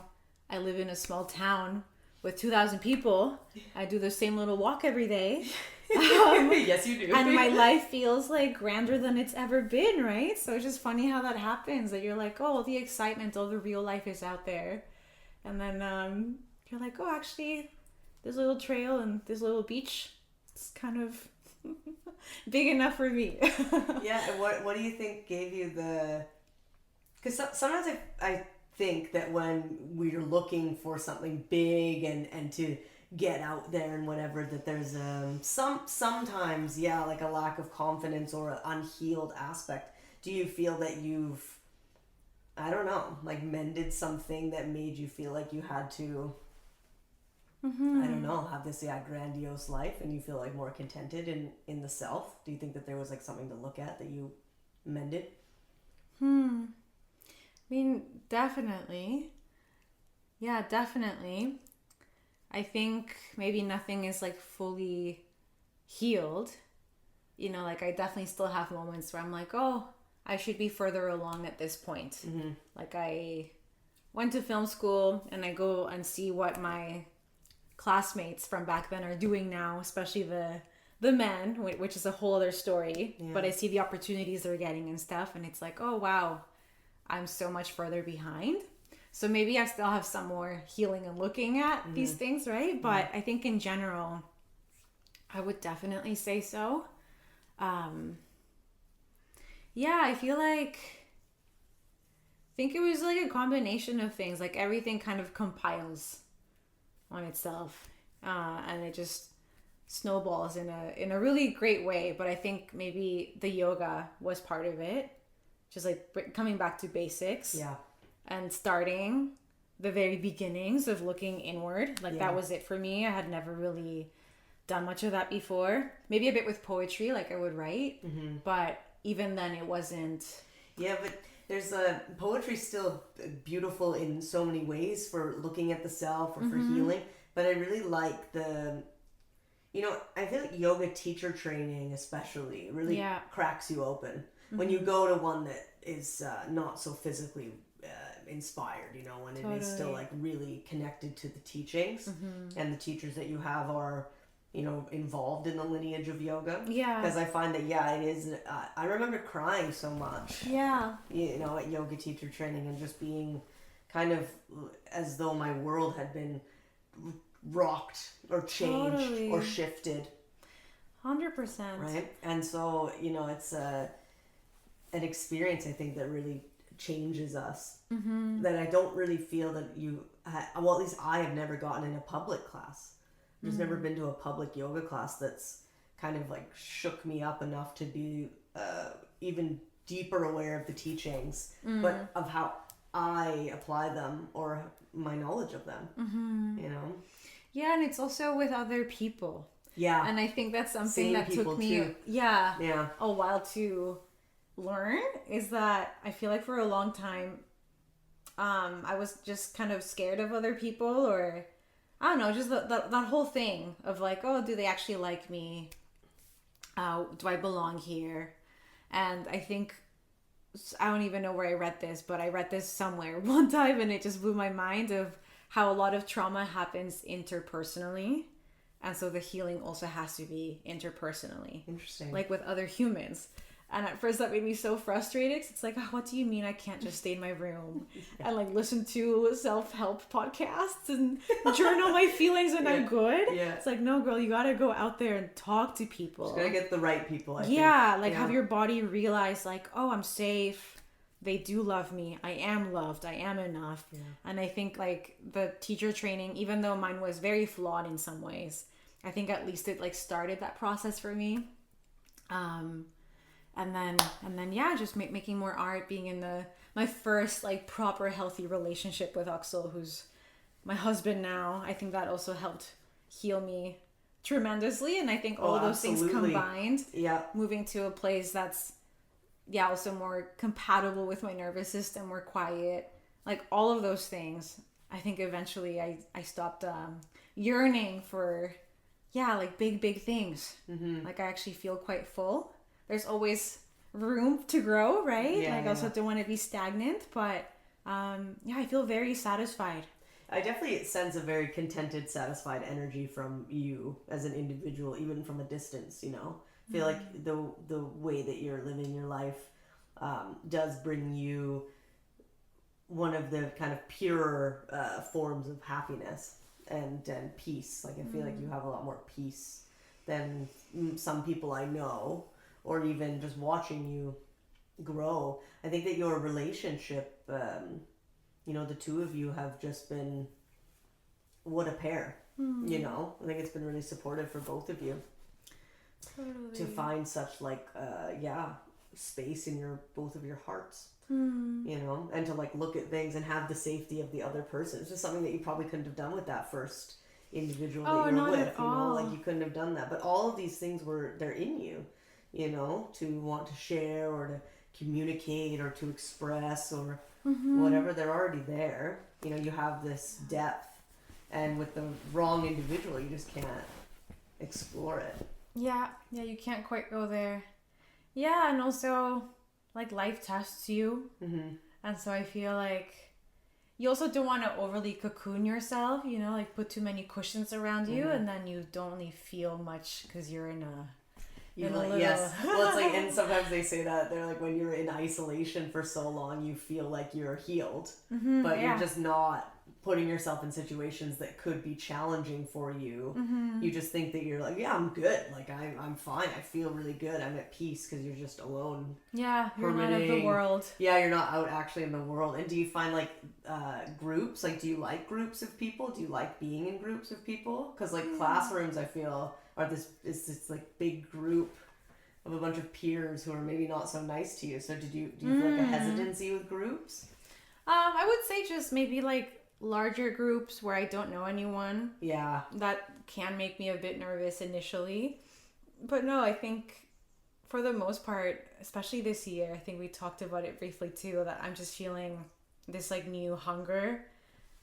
I live in a small town with 2,000 people. I do the same little walk every day. Yes, you do. And my life feels like grander than it's ever been, right? So it's just funny how that happens, that you're like, oh, the excitement, all the real life is out there. And then you're like, oh, actually, this little trail and this little beach, it's kind of big enough for me. And what do you think gave you the... Because sometimes I think that when we're looking for something big and to get out there and whatever, that there's sometimes like a lack of confidence or an unhealed aspect. Do you feel that you've, I don't know, like mended something that made you feel like you had to I don't know, have this grandiose life and you feel like more contented in the self? Do you think that there was like something to look at that you mended? I mean, definitely. Yeah, definitely. I think maybe nothing is like fully healed. You know, like I definitely still have moments where I'm like, oh, I should be further along at this point. Like I went to film school and I go and see what my classmates from back then are doing now, especially the men, which is a whole other story. Yeah. But I see the opportunities they're getting and stuff, and it's like, oh wow, I'm so much further behind. So maybe I still have some more healing and looking at these things, right? But I think in general, I would definitely say so. Yeah, I think it was like a combination of things. Like everything kind of compiles on itself, and it just snowballs in a really great way. But I think maybe the yoga was part of it, just like coming back to basics, and starting the very beginnings of looking inward. Like that was it for me. I had never really done much of that before. Maybe a bit with poetry, like I would write, but even then it wasn't. Yeah, but there's poetry still beautiful in so many ways for looking at the self or for healing. But I really like I feel like yoga teacher training especially really cracks you open. When you go to one that is not so physically inspired, when it is still like really connected to the teachings, and the teachers that you have are involved in the lineage of yoga. Yeah. Because I find that, it is, I remember crying so much. Yeah. At yoga teacher training and just being kind of as though my world had been rocked or changed or shifted. 100%. Right? And so, it's an experience, I think, that really changes us. That I don't really feel that at least I have never gotten in a public class. I've just never been to a public yoga class that's kind of like shook me up enough to be even deeper aware of the teachings, but of how I apply them or my knowledge of them, Yeah, and it's also with other people. Yeah. And I think that's something that took me a while to learn, is that I feel like for a long time, I was just kind of scared of other people, or I don't know, just that whole thing of like, oh, do they actually like me? Do I belong here? And I think, I don't even know where I read this, but I read this somewhere one time and it just blew my mind of how a lot of trauma happens interpersonally. And so the healing also has to be interpersonally. Interesting. Like with other humans. And at first that made me so frustrated. Cause it's like, oh, what do you mean I can't just stay in my room and like listen to self-help podcasts and journal my feelings and I'm good? Yeah. It's like, no, girl, you gotta go out there and talk to people. Just gotta get the right people, I think. Have your body realize like, oh, I'm safe. They do love me. I am loved. I am enough. Yeah. And I think like the teacher training, even though mine was very flawed in some ways, I think at least it like started that process for me. And then just making more art, being in my first like proper healthy relationship with Axel, who's my husband now. I think that also helped heal me tremendously. And I think all those things combined, moving to a place that's also more compatible with my nervous system, more quiet, like all of those things. I think eventually I stopped yearning for like big things. Like I actually feel quite full. There's always room to grow, right? I also don't want to be stagnant, but I feel very satisfied. I definitely sense a very contented, satisfied energy from you as an individual, even from a distance, I feel like the way that you're living your life does bring you one of the kind of purer forms of happiness and peace. Like I feel like you have a lot more peace than some people I know, or even just watching you grow. I think that your relationship, the two of you have just been, what a pair, I think it's been really supportive for both of you. Totally. To find such like, space in both of your hearts, and to like look at things and have the safety of the other person. It's just something that you probably couldn't have done with that first individual Oh, that you're not with, at you know, all. like you couldn't have done that. But all of these things they're in you, you know, to want to share or to communicate or to express or whatever, they're already there. You know, you have this depth, and with the wrong individual, you just can't explore it. Yeah, you can't quite go there. Yeah, and also, like, life tests you. And so I feel like you also don't want to overly cocoon yourself, you know, like put too many cushions around you, and then you don't really feel much because you're in a... Yes. Well, it's like, and sometimes they say that they're like, when you're in isolation for so long, you feel like you're healed, but you're just not putting yourself in situations that could be challenging for you. You just think that you're like, yeah, I'm good. Like I'm fine. I feel really good. I'm at peace because you're just alone. Yeah, you're not of the world. Yeah, you're not out actually in the world. And do you find like groups? Like, do you like groups of people? Do you like being in groups of people? Because like classrooms, I feel are this like big group of a bunch of peers who are maybe not so nice to you. So do you feel like a hesitancy with groups? I would say just maybe like larger groups where I don't know anyone. Yeah. That can make me a bit nervous initially. But no, I think for the most part, especially this year, I think we talked about it briefly too, that I'm just feeling this like new hunger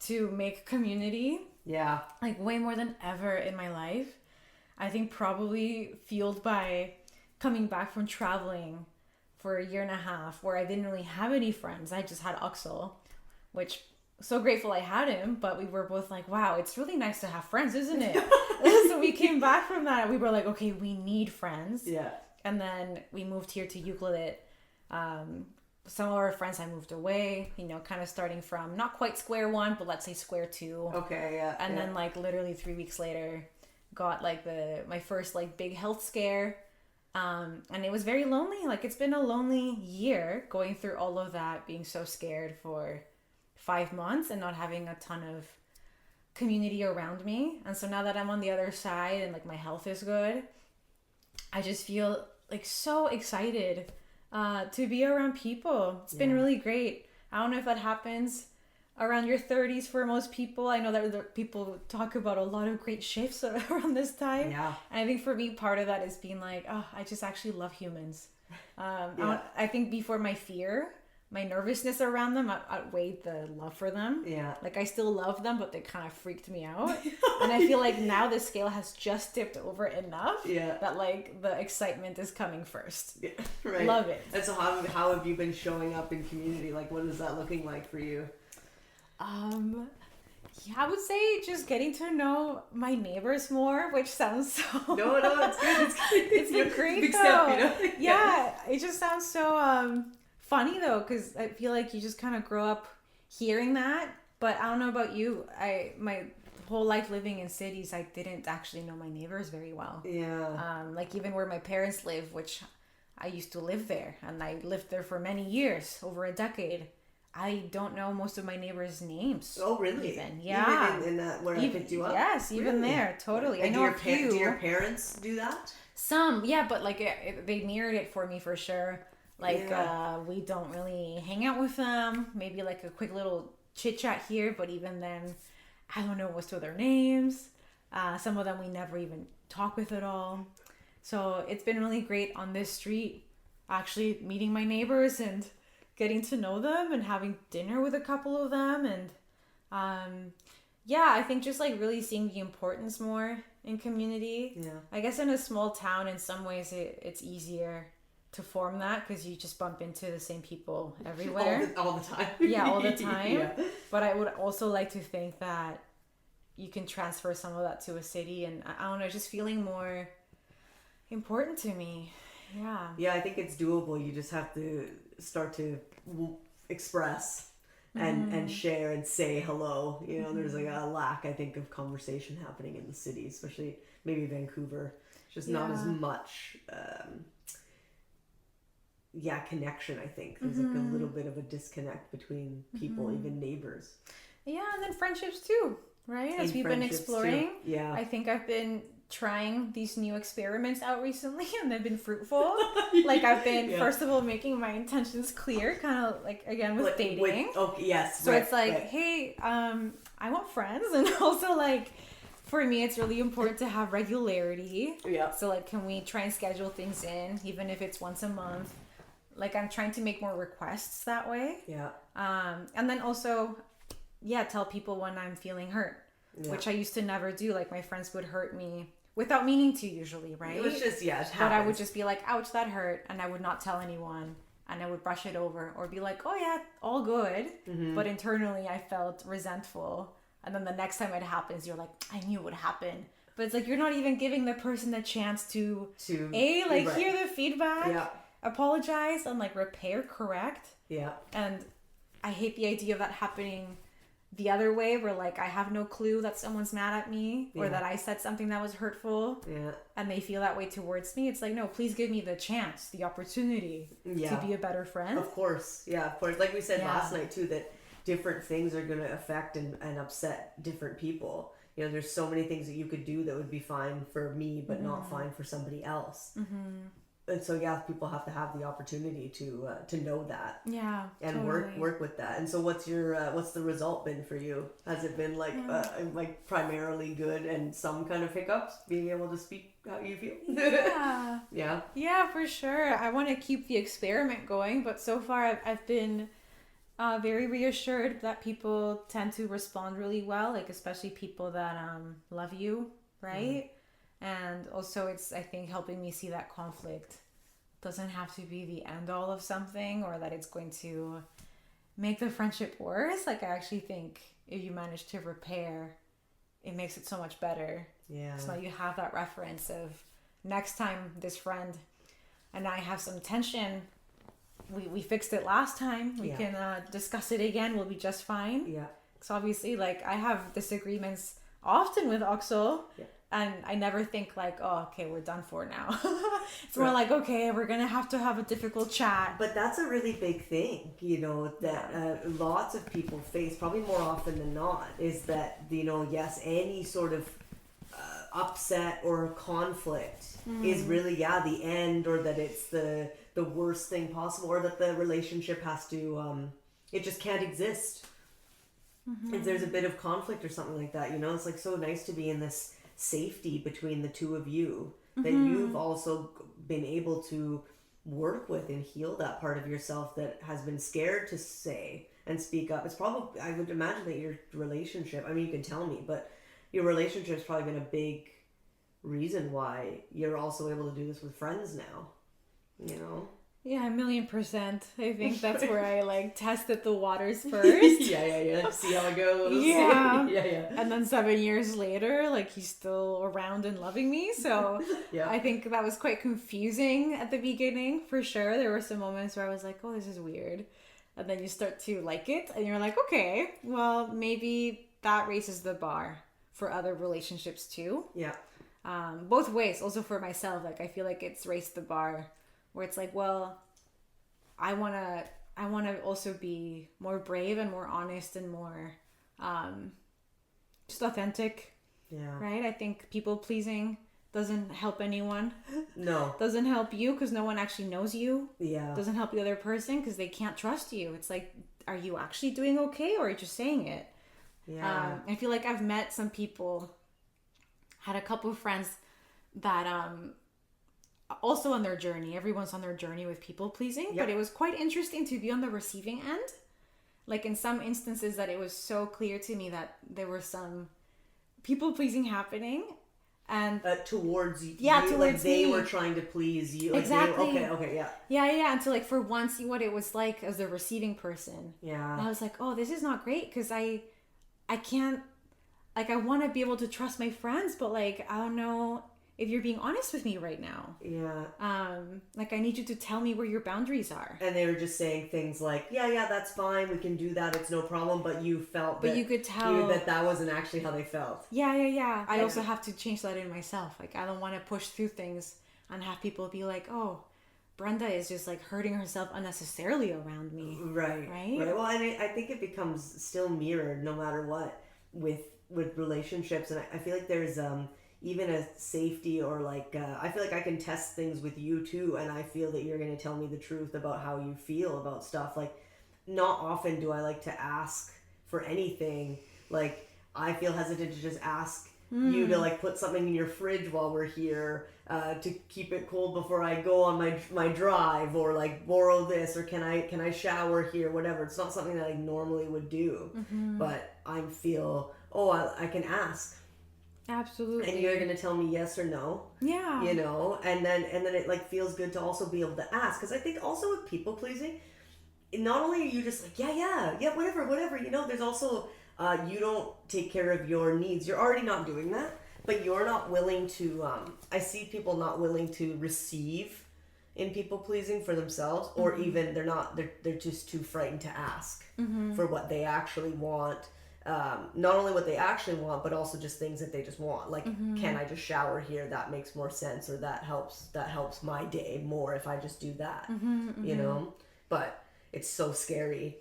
to make community. Yeah. Like way more than ever in my life. I think probably fueled by coming back from traveling for a year and a half where I didn't really have any friends. I just had Ucluelet, which so grateful I had him, but we were both like, wow, it's really nice to have friends, isn't it? So we came back from that and we were like, okay, we need friends. Yeah. And then we moved here to Ucluelet. Some of our friends I moved away, you know, kind of starting from not quite square one, but let's say square two. Okay, yeah. And then like literally 3 weeks later, got like my first like big health scare. And it was very lonely. Like it's been a lonely year going through all of that, being so scared for 5 months and not having a ton of community around me. And so now that I'm on the other side and like my health is good, I just feel like so excited to be around people. It's been really great. I don't know if that happens around your 30s for most people. I know that people talk about a lot of great shifts around this time. Yeah. And I think for me, part of that is being like, oh, I just actually love humans. I think before my fear, my nervousness around them outweighed the love for them. Yeah. Like I still love them, but they kind of freaked me out. And I feel like now the scale has just tipped over enough that like the excitement is coming first. Yeah, right. Love it. And so how have you been showing up in community? Like what is that looking like for you? Yeah, I would say just getting to know my neighbors more, which sounds so... No, it's good. It's been great, big though. step, you know? Yeah, it just sounds so funny, though, because I feel like you just kind of grow up hearing that. But I don't know about you. My whole life living in cities, I didn't actually know my neighbors very well. Yeah. Like even where my parents live, which I used to live there, and I lived there for many years, over a decade. I don't know most of my neighbors' names. Oh, really? Even, yeah. Even in that where I picked you up? Yes, even really? There, totally. And I know a few. Do your parents do that? Some, yeah, but like they mirrored it for me for sure. Like we don't really hang out with them. Maybe like a quick little chit chat here, but even then, I don't know most of their names. Some of them we never even talk with at all. So it's been really great on this street, actually meeting my neighbors and getting to know them and having dinner with a couple of them. And I think just like really seeing the importance more in community. Yeah. I guess in a small town, in some ways it's easier to form that because you just bump into the same people everywhere. All the time. Yeah, all the time. Yeah. But I would also like to think that you can transfer some of that to a city, and I don't know, just feeling more important to me. Yeah. Yeah, I think it's doable. You just have to start to express and share and say hello. You know, there's like a lack, I think, of conversation happening in the city, especially maybe Vancouver. Just not as much, connection, I think. There's like a little bit of a disconnect between people, even neighbors. Yeah, and then friendships too, right? As we've been exploring. Too. Yeah. I think I've been trying these new experiments out recently and they've been fruitful. Like I've been first of all making my intentions clear, kind of like again with dating. Yes. So it's like, hey, I want friends, and also like for me, it's really important to have regularity. Yeah. So like, can we try and schedule things in, even if it's once a month? Like, I'm trying to make more requests that way. Yeah. And then also, tell people when I'm feeling hurt, which I used to never do. Like, my friends would hurt me without meaning to, usually, right? It was just, it happens. But I would just be like, ouch, that hurt. And I would not tell anyone. And I would brush it over or be like, oh yeah, all good. But internally, I felt resentful. And then the next time it happens, you're like, I knew it would happen. But it's like, you're not even giving the person the chance to hear the feedback, apologize, and like repair, correct. Yeah. And I hate the idea of that happening the other way, where like I have no clue that someone's mad at me or that I said something that was hurtful, and they feel that way towards me. It's like, no, please give me the chance, the opportunity to be a better friend. Of course. Like we said last night too, that different things are going to affect and upset different people. You know, there's so many things that you could do that would be fine for me but not fine for somebody else. And so people have to have the opportunity to know that, and totally. work with that. And so what's the result been for you? Has it been like primarily good and some kind of hiccups, being able to speak how you feel? Yeah, for sure. I want to keep the experiment going, but so far I've been very reassured that people tend to respond really well, like especially people that love you, right? And also it's, I think, helping me see that conflict doesn't have to be the end all of something, or that it's going to make the friendship worse. Like, I actually think if you manage to repair, it makes it so much better. Yeah. So now you have that reference of, next time this friend and I have some tension, we fixed it last time. We can discuss it again. We'll be just fine. Yeah. So obviously, like, I have disagreements often with Oxel. Yeah. And I never think like, oh, okay, we're done for now. It's more like, okay, we're going to have a difficult chat. But that's a really big thing, you know, that lots of people face, probably more often than not, is that, you know, yes, any sort of upset or conflict is really, the end, or that it's the worst thing possible, or that the relationship has to, it just can't exist. If there's a bit of conflict or something like that, you know, it's like so nice to be in this safety between the two of you that you've also been able to work with and heal that part of yourself that has been scared to say and speak up. It's probably, I would imagine that your relationship, I mean, you can tell me, but your relationship's probably been a big reason why you're also able to do this with friends now, you know? Yeah, 1,000,000%. I think that's where I like tested the waters first. Yeah. See how it goes. Yeah. And then 7 years later, like, he's still around and loving me. So I think that was quite confusing at the beginning, for sure. There were some moments where I was like, oh, this is weird. And then you start to like it and you're like, okay, well, maybe that raises the bar for other relationships too. Yeah. Both ways. Also for myself, like, I feel like it's raised the bar. Where it's like, well, I wanna also be more brave and more honest and more just authentic. Yeah. Right? I think people pleasing doesn't help anyone. No. Doesn't help you because no one actually knows you. Yeah. Doesn't help the other person because they can't trust you. It's like, are you actually doing okay, or are you just saying it? Yeah. I feel like I've met some people, had a couple of friends that also on their journey. Everyone's on their journey with people pleasing, but it was quite interesting to be on the receiving end. Like, in some instances that it was so clear to me that there were some people pleasing happening, and towards you, like they were trying to please you. Like, exactly. Yeah. And to, like, for once see what it was like as the receiving person. Yeah. And I was like, oh, this is not great, because I can't, like, I want to be able to trust my friends, but like, I don't know if you're being honest with me right now. Yeah. Like, I need you to tell me where your boundaries are. And they were just saying things like, yeah, that's fine. We can do that. It's no problem. But you felt that you could tell that wasn't actually how they felt. Yeah. I also have to change that in myself. Like, I don't want to push through things and have people be like, oh, Brenda is just like hurting herself unnecessarily around me. Right. Well, and I think it becomes still mirrored no matter what with relationships. And I feel like there's even a safety, or like I feel like I can test things with you too, and I feel that you're going to tell me the truth about how you feel about stuff. Like, not often do I like to ask for anything. Like, I feel hesitant to just ask you to like put something in your fridge while we're here, to keep it cold before I go on my drive, or like borrow this, or can I shower here, whatever. It's not something that I normally would do, but I feel, I can ask. Absolutely. And you're gonna tell me yes or no. Yeah. You know, and then it like feels good to also be able to ask, because I think also with people pleasing, not only are you just like yeah whatever, you know, there's also you don't take care of your needs. You're already not doing that, but you're not willing to. I see people not willing to receive in people pleasing for themselves, or even they're just too frightened to ask for what they actually want. Not only what they actually want, but also just things that they just want. Like, can I just shower here? That makes more sense, or that helps my day more if I just do that. You know? But it's so scary.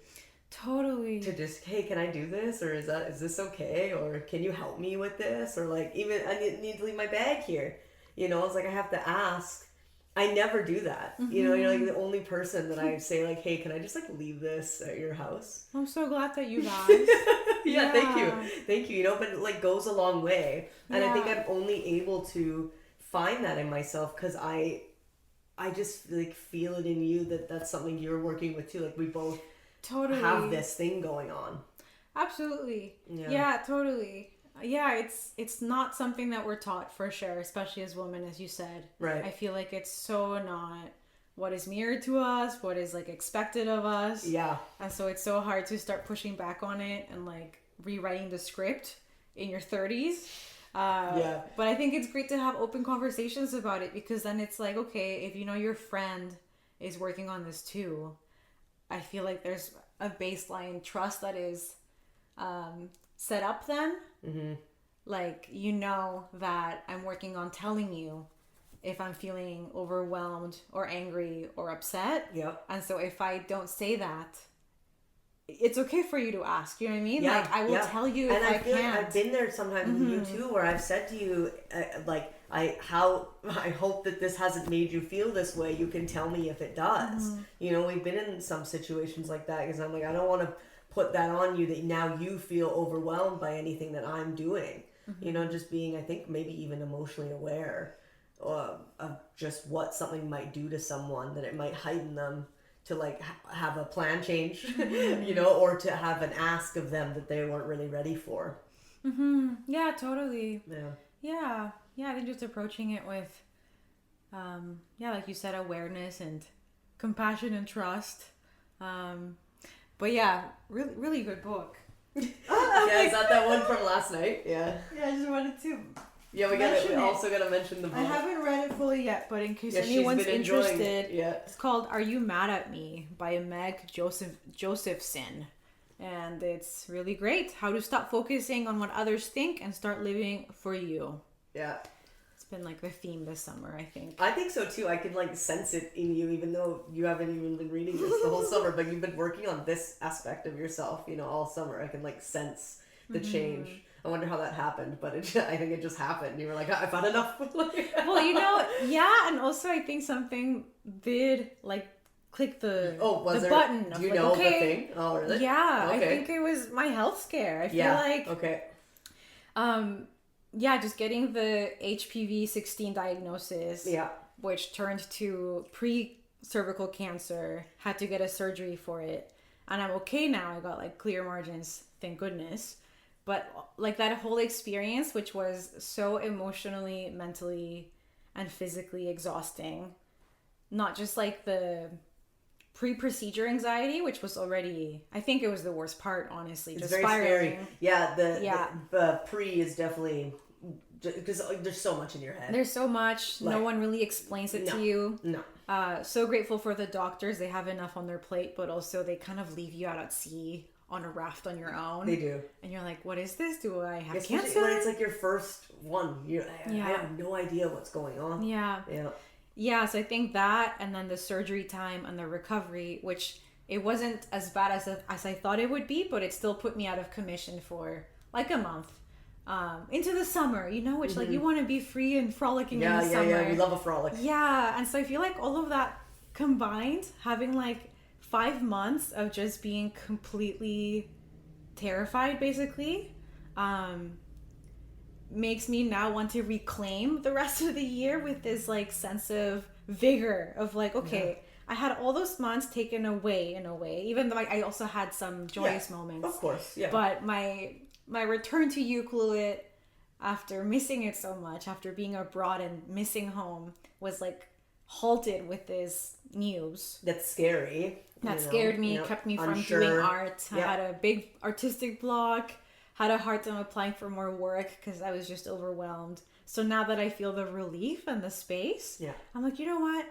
Totally. To just, hey, can I do this? Or is this okay? Or can you help me with this? Or like, even I need to leave my bag here. You know, it's like I have to ask. I never do that. You know, you're like the only person that I say like, hey, can I just like leave this at your house? I'm so glad that you guys. Yeah, thank you. You know, but it like goes a long way. And I think I'm only able to find that in myself because I just like feel it in you that that's something you're working with too. Like we both totally have this thing going on. Absolutely. Yeah, totally. Yeah, it's not something that we're taught for sure, especially as women, as you said. Right. I feel like it's so not what is mirrored to us, what is like expected of us. Yeah. And so it's so hard to start pushing back on it and like rewriting the script in your 30s. But I think it's great to have open conversations about it, because then it's like, okay, if you know your friend is working on this too, I feel like there's a baseline trust that is set up then. Like, you know that I'm working on telling you if I'm feeling overwhelmed or angry or upset. Yep. And so if I don't say that, it's okay for you to ask. You know what I mean? Yeah, like, I will tell you if I feel can't. like I've been there sometimes with you too, where I've said to you, I hope that this hasn't made you feel this way. You can tell me if it does. You know, we've been in some situations like that, because I'm like, I don't want to put that on you that now you feel overwhelmed by anything that I'm doing. You know, just being, I think, maybe even emotionally aware of just what something might do to someone, that it might heighten them to like have a plan change, you know, or to have an ask of them that they weren't really ready for. Yeah, totally. Yeah. I think just approaching it with, like you said, awareness and compassion and trust. But yeah, really, really good book. Yeah, is that one from last night? Yeah. Yeah, I just wanted to. Yeah, we also gotta mention the book. I haven't read it fully yet, but in case anyone's interested, yeah, it's called "Are You Mad at Me" by Meg Josephson, and it's really great. How to stop focusing on what others think and start living for you. Yeah. It's been like the theme this summer, I think. I think so too. I can like sense it in you, even though you haven't even been reading this the whole summer, but you've been working on this aspect of yourself, you know, all summer. I can like sense the change. I wonder how that happened, but I think it just happened. You were like, I've had enough. Well, you know, yeah, and also I think something did like click the button. Do you like, know okay, the thing? Oh, really? Yeah, okay. I think it was my health scare. I feel like just getting the HPV 16 diagnosis, which turned to pre-cervical cancer, had to get a surgery for it, and I'm okay now. I got like clear margins, thank goodness. But like that whole experience, which was so emotionally, mentally, and physically exhausting, not just like the pre-procedure anxiety, which was already, I think it was the worst part, honestly. It's just very spiraling. scary. Yeah, the pre is definitely, because there's so much in your head. There's so much. Like, no one really explains it to you. No. So grateful for the doctors. They have enough on their plate, but also they kind of leave you out at sea on a raft on your own. They do. And you're like, what is this? Do I have Especially cancer? when it's like your first one. I have no idea what's going on. Yeah, so I think that, and then the surgery time and the recovery, which it wasn't as bad as I thought it would be, but it still put me out of commission for like a month. Into the summer, you know, which like you want to be free and frolicking in the summer. Yeah, we love a frolic. Yeah, and so I feel like all of that combined, having like 5 months of just being completely terrified, basically, makes me now want to reclaim the rest of the year with this like sense of vigor of like, okay, I had all those months taken away in a way, even though I also had some joyous moments. Of course, yeah. But my return to Ucluelet after missing it so much, after being abroad and missing home, was like halted with this news. That's scary. That scared me, kept me from doing art. I had a big artistic block, had a hard time applying for more work because I was just overwhelmed. So now that I feel the relief and the space, I'm like, you know what?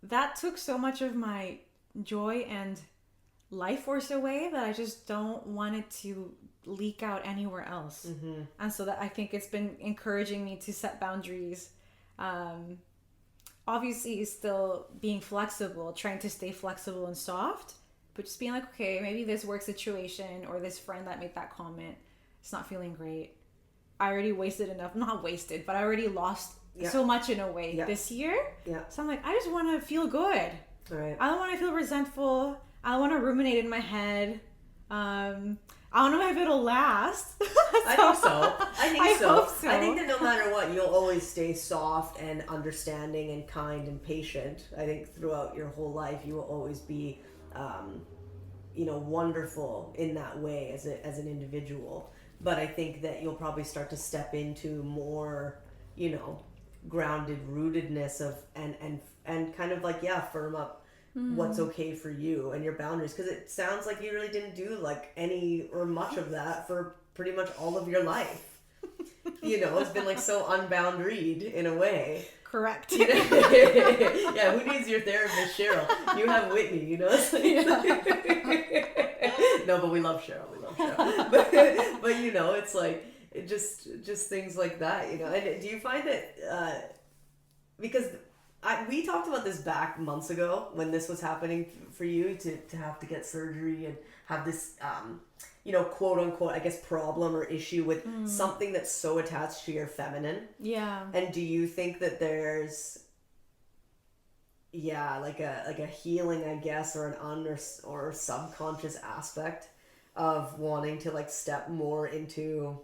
That took so much of my joy and life force away that I just don't want it to leak out anywhere else. And so that I think it's been encouraging me to set boundaries. Obviously still being flexible, trying to stay flexible and soft, but just being like, okay, maybe this work situation or this friend that made that comment, it's not feeling great. I already wasted enough, not wasted, but I already lost so much in a way this year. So I'm like, I just want to feel good. Right. I don't want to feel resentful. I don't want to ruminate in my head. I don't know if it'll last. I think so. I hope so. I think that no matter what, you'll always stay soft and understanding and kind and patient. I think throughout your whole life, you will always be, wonderful in that way as an individual. But I think that you'll probably start to step into more, grounded rootedness of and kind of like firm up what's okay for you and your boundaries, because it sounds like you really didn't do like any or much of that for pretty much all of your life. It's been like so unboundaried in a way. Correct. Yeah, who needs your therapist, Cheryl? You have Whitney, It's like, no, but we love Cheryl. But it's like just things like that, And do you find that because we talked about this back months ago when this was happening for you to have to get surgery and have this quote unquote, I guess, problem or issue with something that's so attached to your feminine. Yeah. And do you think that there's like a healing, I guess, or an or subconscious aspect of wanting to like step more into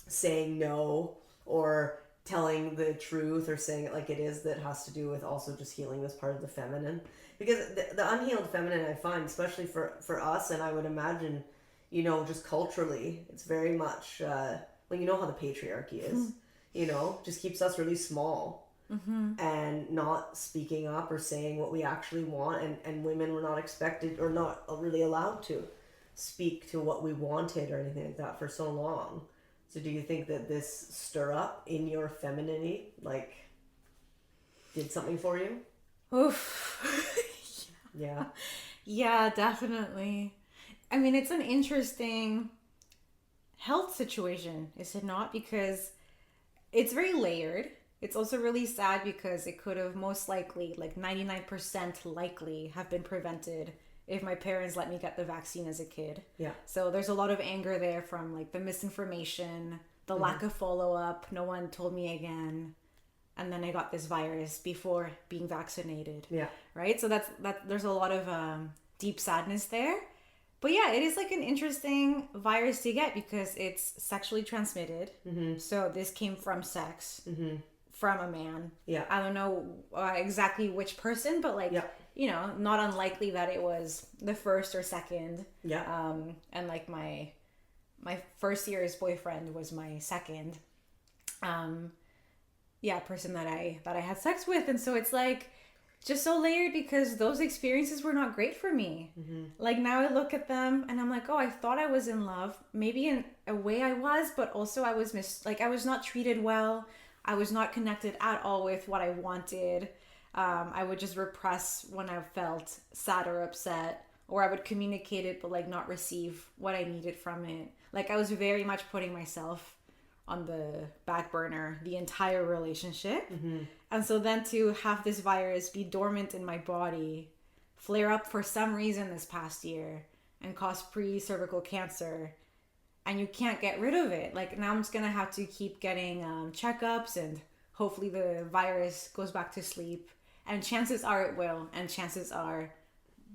saying no or telling the truth or saying it like it is, that has to do with also just healing this part of the feminine? Because the unhealed feminine, I find, especially for us, and I would imagine, just culturally, it's very much, how the patriarchy is, just keeps us really small and not speaking up or saying what we actually want. And women were not expected or not really allowed to speak to what we wanted or anything like that for so long. So do you think that this stir up in your femininity, like, did something for you? Oof. Yeah. Yeah, definitely. I mean, it's an interesting health situation, is it not? Because it's very layered. It's also really sad because it could have most likely, like 99% likely, have been prevented if my parents let me get the vaccine as a kid. Yeah. So there's a lot of anger there from like the misinformation, the lack of follow-up, no one told me again. And then I got this virus before being vaccinated. Yeah. Right? So that there's a lot of deep sadness there. But yeah, it is like an interesting virus to get because it's sexually transmitted. So this came from sex, from a man. Yeah. I don't know exactly which person, but like, not unlikely that it was the first or second. Yeah. And like my first year's boyfriend was my second. Person that I had sex with. And so it's like just so layered because those experiences were not great for me. Like now I look at them and I'm like, oh, I thought I was in love. Maybe in a way I was, but also I was I was not treated well. I was not connected at all with what I wanted. I would just repress when I felt sad or upset, or I would communicate it but like not receive what I needed from it. Like I was very much putting myself on the back burner the entire relationship. And so then to have this virus be dormant in my body, flare up for some reason this past year and cause pre-cervical cancer, and you can't get rid of it. Like now I'm just gonna have to keep getting checkups, and hopefully the virus goes back to sleep, and chances are it will, and chances are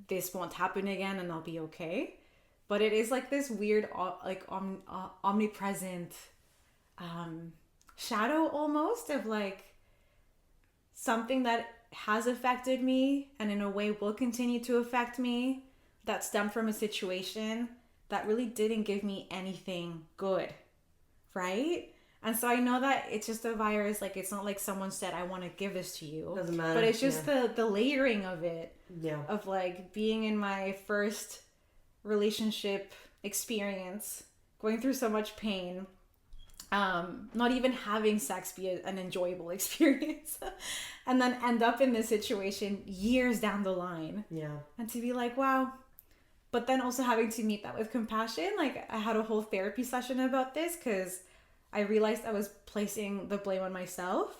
this won't happen again and I'll be okay. But it is like this weird like omnipresent shadow almost of like something that has affected me and in a way will continue to affect me that stemmed from a situation that really didn't give me anything good, right? And so I know that it's just a virus, like it's not like someone said, I want to give this to you. Doesn't matter. But it's just the layering of it. Yeah. Of like being in my first relationship experience, going through so much pain, not even having sex be an enjoyable experience, and then end up in this situation years down the line. Yeah. And to be like, wow. But then also having to meet that with compassion. Like I had a whole therapy session about this because I realized I was placing the blame on myself.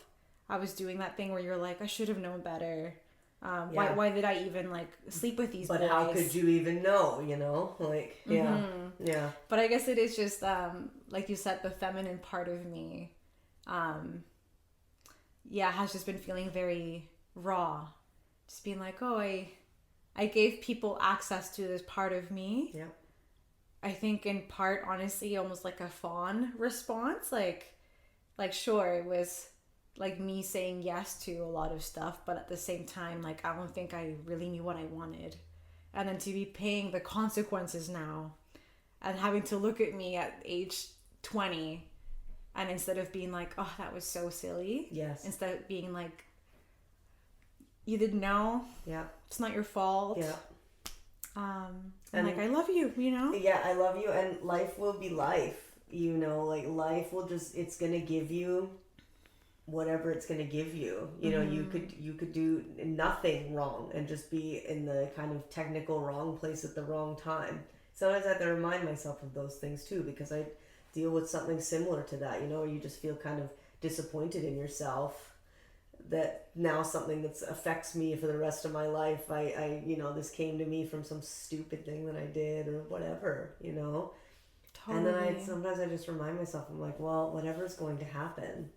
I was doing that thing where you're like, I should have known better. Why did I even like sleep with these boys? But how could you even know, you know? Like, yeah. Mm-hmm. Yeah. But I guess it is just, like you said, the feminine part of me, has just been feeling very raw. Just being like, oh, I gave people access to this part of me. Yeah. I think in part, honestly, almost like a fawn response. Like sure, it was like me saying yes to a lot of stuff, but at the same time, like, I don't think I really knew what I wanted. And then to be paying the consequences now and having to look at me at age 20 and instead of being like, oh, that was so silly. Yes. Instead of being like, you didn't know. Yeah. It's not your fault. Yeah. And like, I love you, you know? Yeah, I love you, and life will be life, you know, like life will just, it's gonna give you whatever it's gonna give you. You know, you could do nothing wrong and just be in the kind of technical wrong place at the wrong time. Sometimes I have to remind myself of those things too, because I deal with something similar to that, you know, you just feel kind of disappointed in yourself that now something that affects me for the rest of my life, I you know, this came to me from some stupid thing that I did or whatever, you know. Totally. And then sometimes I just remind myself, I'm like, well, whatever's going to happen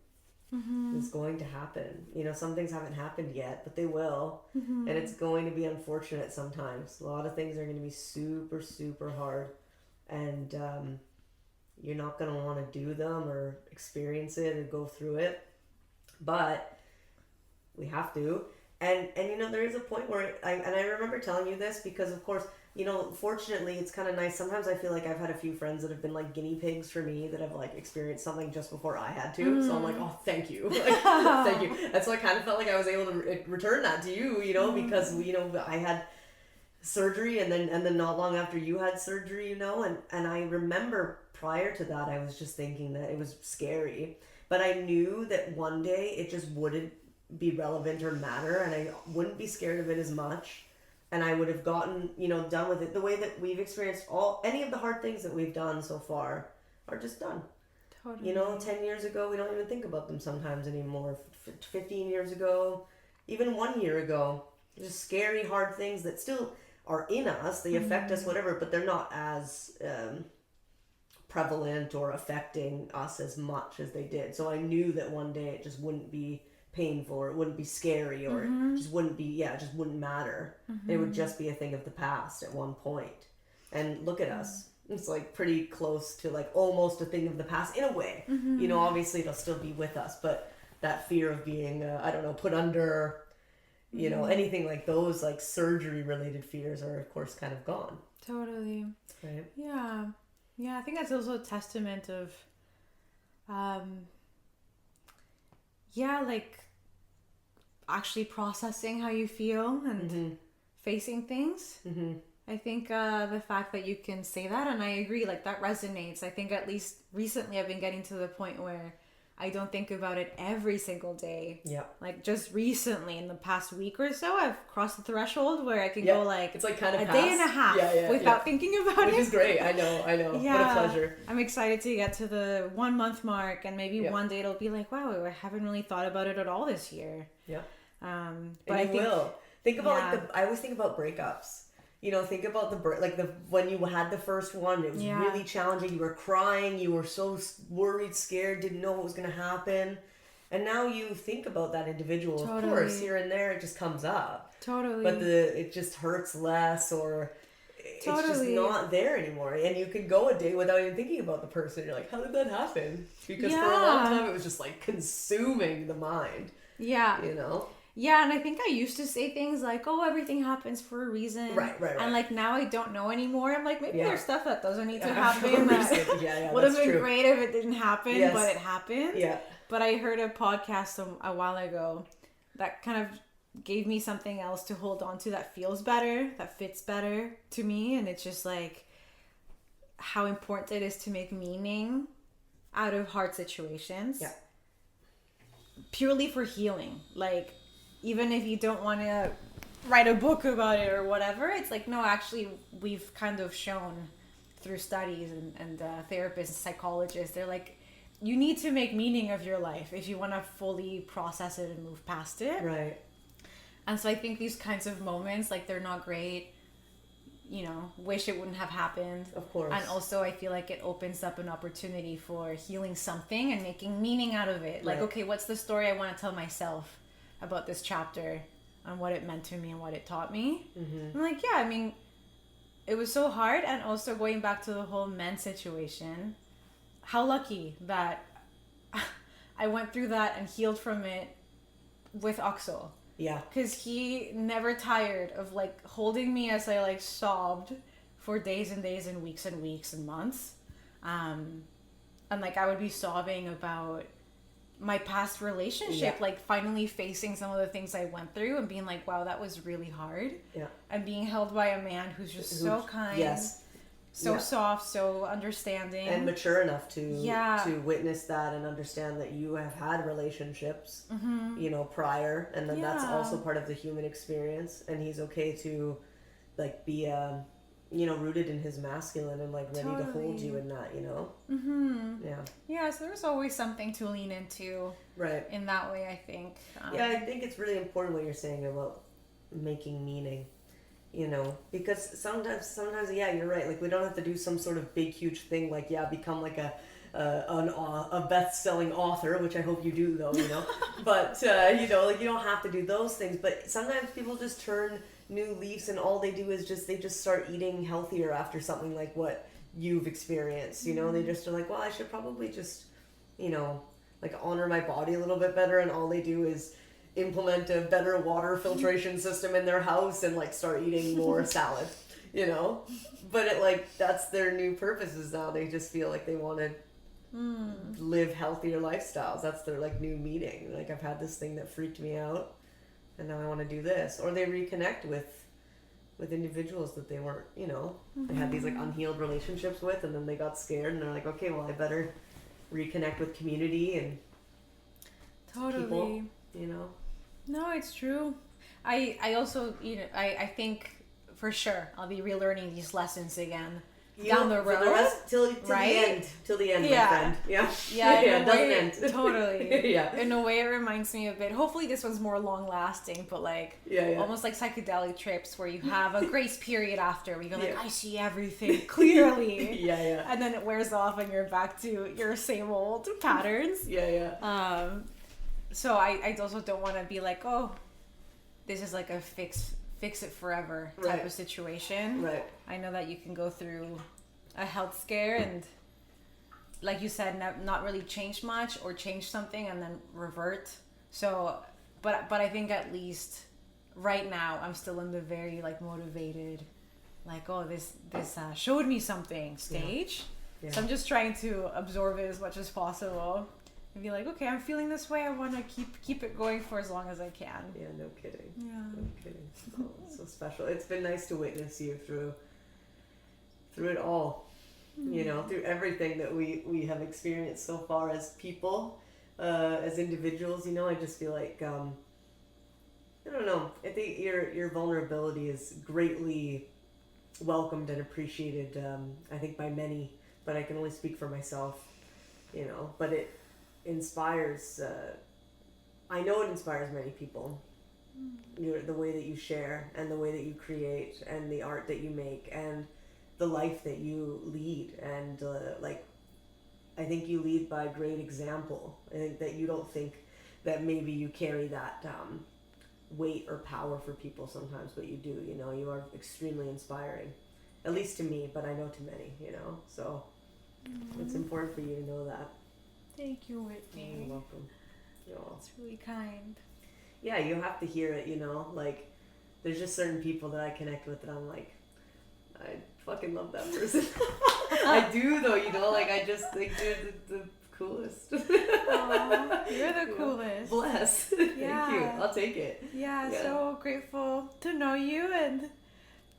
is going to happen. You know, some things haven't happened yet, but they will. And it's going to be unfortunate sometimes. A lot of things are going to be super, super hard. And you're not going to want to do them or experience it or go through it. But we have to. And you know, there is a point where I remember telling you this because, of course, you know, fortunately, it's kind of nice. Sometimes I feel like I've had a few friends that have been like guinea pigs for me that have like experienced something just before I had to. So I'm like, oh, thank you. Like, thank you. And so I kind of felt like I was able to return that to you, you know, because, you know, I had surgery and then not long after you had surgery, you know, and I remember prior to that, I was just thinking that it was scary, but I knew that one day it just wouldn't be relevant or matter, and I wouldn't be scared of it as much, and I would have gotten, you know, done with it. The way that we've experienced any of the hard things that we've done so far are just done. Totally. You know, 10 years ago, we don't even think about them sometimes anymore. 15 years ago, even 1 year ago, just scary, hard things that still are in us. They affect us, whatever, but they're not as prevalent or affecting us as much as they did. So I knew that one day it just wouldn't be painful or it wouldn't be scary or it just wouldn't be, it just wouldn't matter. It would just be a thing of the past at one point. And look at us. It's like pretty close to like almost a thing of the past in a way. You know, obviously it'll still be with us, but that fear of being, I don't know, put under, you know, anything like those, like surgery related fears are of course kind of gone. Totally. Right. Yeah. Yeah. I think that's also a testament of, like actually processing how you feel and facing things. I think the fact that you can say that, and I agree, like that resonates. I think at least recently I've been getting to the point where I don't think about it every single day. Yeah. Like just recently in the past week or so, I've crossed the threshold where I can go like, it's like kind of a day and a half without thinking about it. Which is great. I know. Yeah. What a pleasure. I'm excited to get to the 1 month mark, and maybe one day it'll be like, wow, I haven't really thought about it at all this year. Yeah. But I think about I always think about breakups. You know, think about when you had the first one, it was really challenging. You were crying. You were so worried, scared, didn't know what was going to happen. And now you think about that individual. Totally. Of course, here and there, it just comes up. Totally. But it just hurts less, or it's just Totally. not there anymore. And you could go a day without even thinking about the person. You're like, how did that happen? Because for a long Yeah. time it was just like consuming the mind, Yeah. you know? Yeah, and I think I used to say things like, "Oh, everything happens for a reason." Right. And like now I don't know anymore. I'm like, maybe Yeah. there's stuff that doesn't need to For a happen. That reason. Yeah, would have that's been true. great if it didn't happen, Yes. but it happened. Yeah. But I heard a podcast a while ago that kind of gave me something else to hold on to that feels better, that fits better to me, and it's just like how important it is to make meaning out of hard situations. Yeah. Purely for healing. Like, even if you don't want to write a book about it or whatever, it's like, no, actually, we've kind of shown through studies and therapists and psychologists, they're like, you need to make meaning of your life if you want to fully process it and move past it. Right. And so I think these kinds of moments, like, they're not great, you know, wish it wouldn't have happened. Of course. And also I feel like it opens up an opportunity for healing something and making meaning out of it. Like, Right. okay, what's the story I want to tell myself about this chapter and what it meant to me and what it taught me? Mm-hmm. I'm like, yeah, I mean, it was so hard. And also going back to the whole men situation, how lucky that I went through that and healed from it with Oxo. Yeah. Because he never tired of like holding me as I like sobbed for days and days and weeks and months. And like I would be sobbing about my past relationship, Yeah. like finally facing some of the things I went through and being like, wow, that was really hard. Yeah. And being held by a man who's just so kind, Yes. so Yeah. soft, so understanding. And mature enough to Yeah. to witness that and understand that you have had relationships, Mm-hmm. you know, prior, and then that's Yeah. also part of the human experience. And he's okay to, like, be you know, rooted in his masculine and like ready to hold you Totally. in that, you know. Mm-hmm. Yeah. Yeah, so there's always something to lean into Right. in that way, I think. Yeah, I think it's really important what you're saying about making meaning, you know, because sometimes, yeah, you're right. Like, we don't have to do some sort of big, huge thing, like, yeah, become like a best-selling author, which I hope you do, though, you know. But you know, like, you don't have to do those things. But sometimes people just turn new leaves, and all they do is they just start eating healthier after something like what you've experienced. You know, they just are like, well, I should probably just, you know, like, honor my body a little bit better, and all they do is implement a better water filtration system in their house and like start eating more salad, you know. But it, like, that's their new purposes now. They just feel like they want to live healthier lifestyles. That's their like new meaning. Like, I've had this thing that freaked me out, and now I want to do this. Or they reconnect with individuals that they weren't, you know, they had these like unhealed relationships with, and then they got scared, and they're like, okay, well, I better reconnect with community and Totally. people, you know. No, it's true. I also, you know, I think for sure I'll be relearning these lessons again down the For road. rest, till right? the end, Yeah. my friend. Yeah. Yeah, in it a doesn't way, end. totally. Yeah. In a way, it reminds me a bit. Hopefully, this one's more long lasting, but like Yeah. almost like psychedelic trips where you have a grace period after where you go like, Yeah. I see everything clearly. Yeah. And then it wears off and you're back to your same old patterns. Yeah. So I also don't want to be like, oh, this is like a fix it forever type Right. of situation. Right. I know that you can go through a health scare and, like you said, not really change much or change something and then revert. So, but I think at least right now I'm still in the very like motivated, like, oh, this showed me something stage. Yeah. So I'm just trying to absorb it as much as possible and be like, okay, I'm feeling this way. I want to keep it going for as long as I can. Yeah, no kidding. Yeah. No kidding. Oh, it's so special. It's been nice to witness you through it all. You know, through everything that we have experienced so far as people, as individuals. You know, I just feel like I don't know. I think your vulnerability is greatly welcomed and appreciated. I think by many, but I can only speak for myself. You know, but it inspires. I know it inspires many people. The way that you share and the way that you create and the art that you make and the life that you lead, and like, I think you lead by great example. I think that you don't think that maybe you carry that weight or power for people sometimes, but you do. You know, you are extremely inspiring, at least to me, but I know to many, you know, so it's important for you to know that. Thank you, Whitney. You're welcome. You're welcome. It's really kind. Yeah, you have to hear it, you know, like there's just certain people that I connect with that I'm like, I fucking love that person. I do though, you know, like I just think they're the coolest. Aww, you're the coolest. Bless. Thank you. I'll take it. Yeah, so grateful to know you, and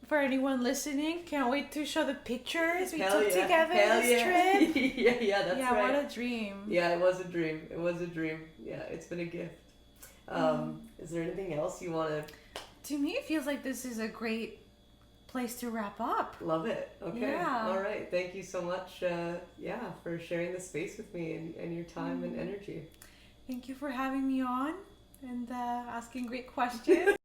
for anyone listening, can't wait to show the pictures we took together this trip. Yeah, that's right. Yeah, what a dream. Yeah, it was a dream. It was a dream. Yeah, it's been a gift. Is there anything else you want to... To me, it feels like this is a great place to wrap up. Love it. Okay. Yeah. All right. Thank you so much, for sharing the space with me and your time and energy. Thank you for having me on and asking great questions.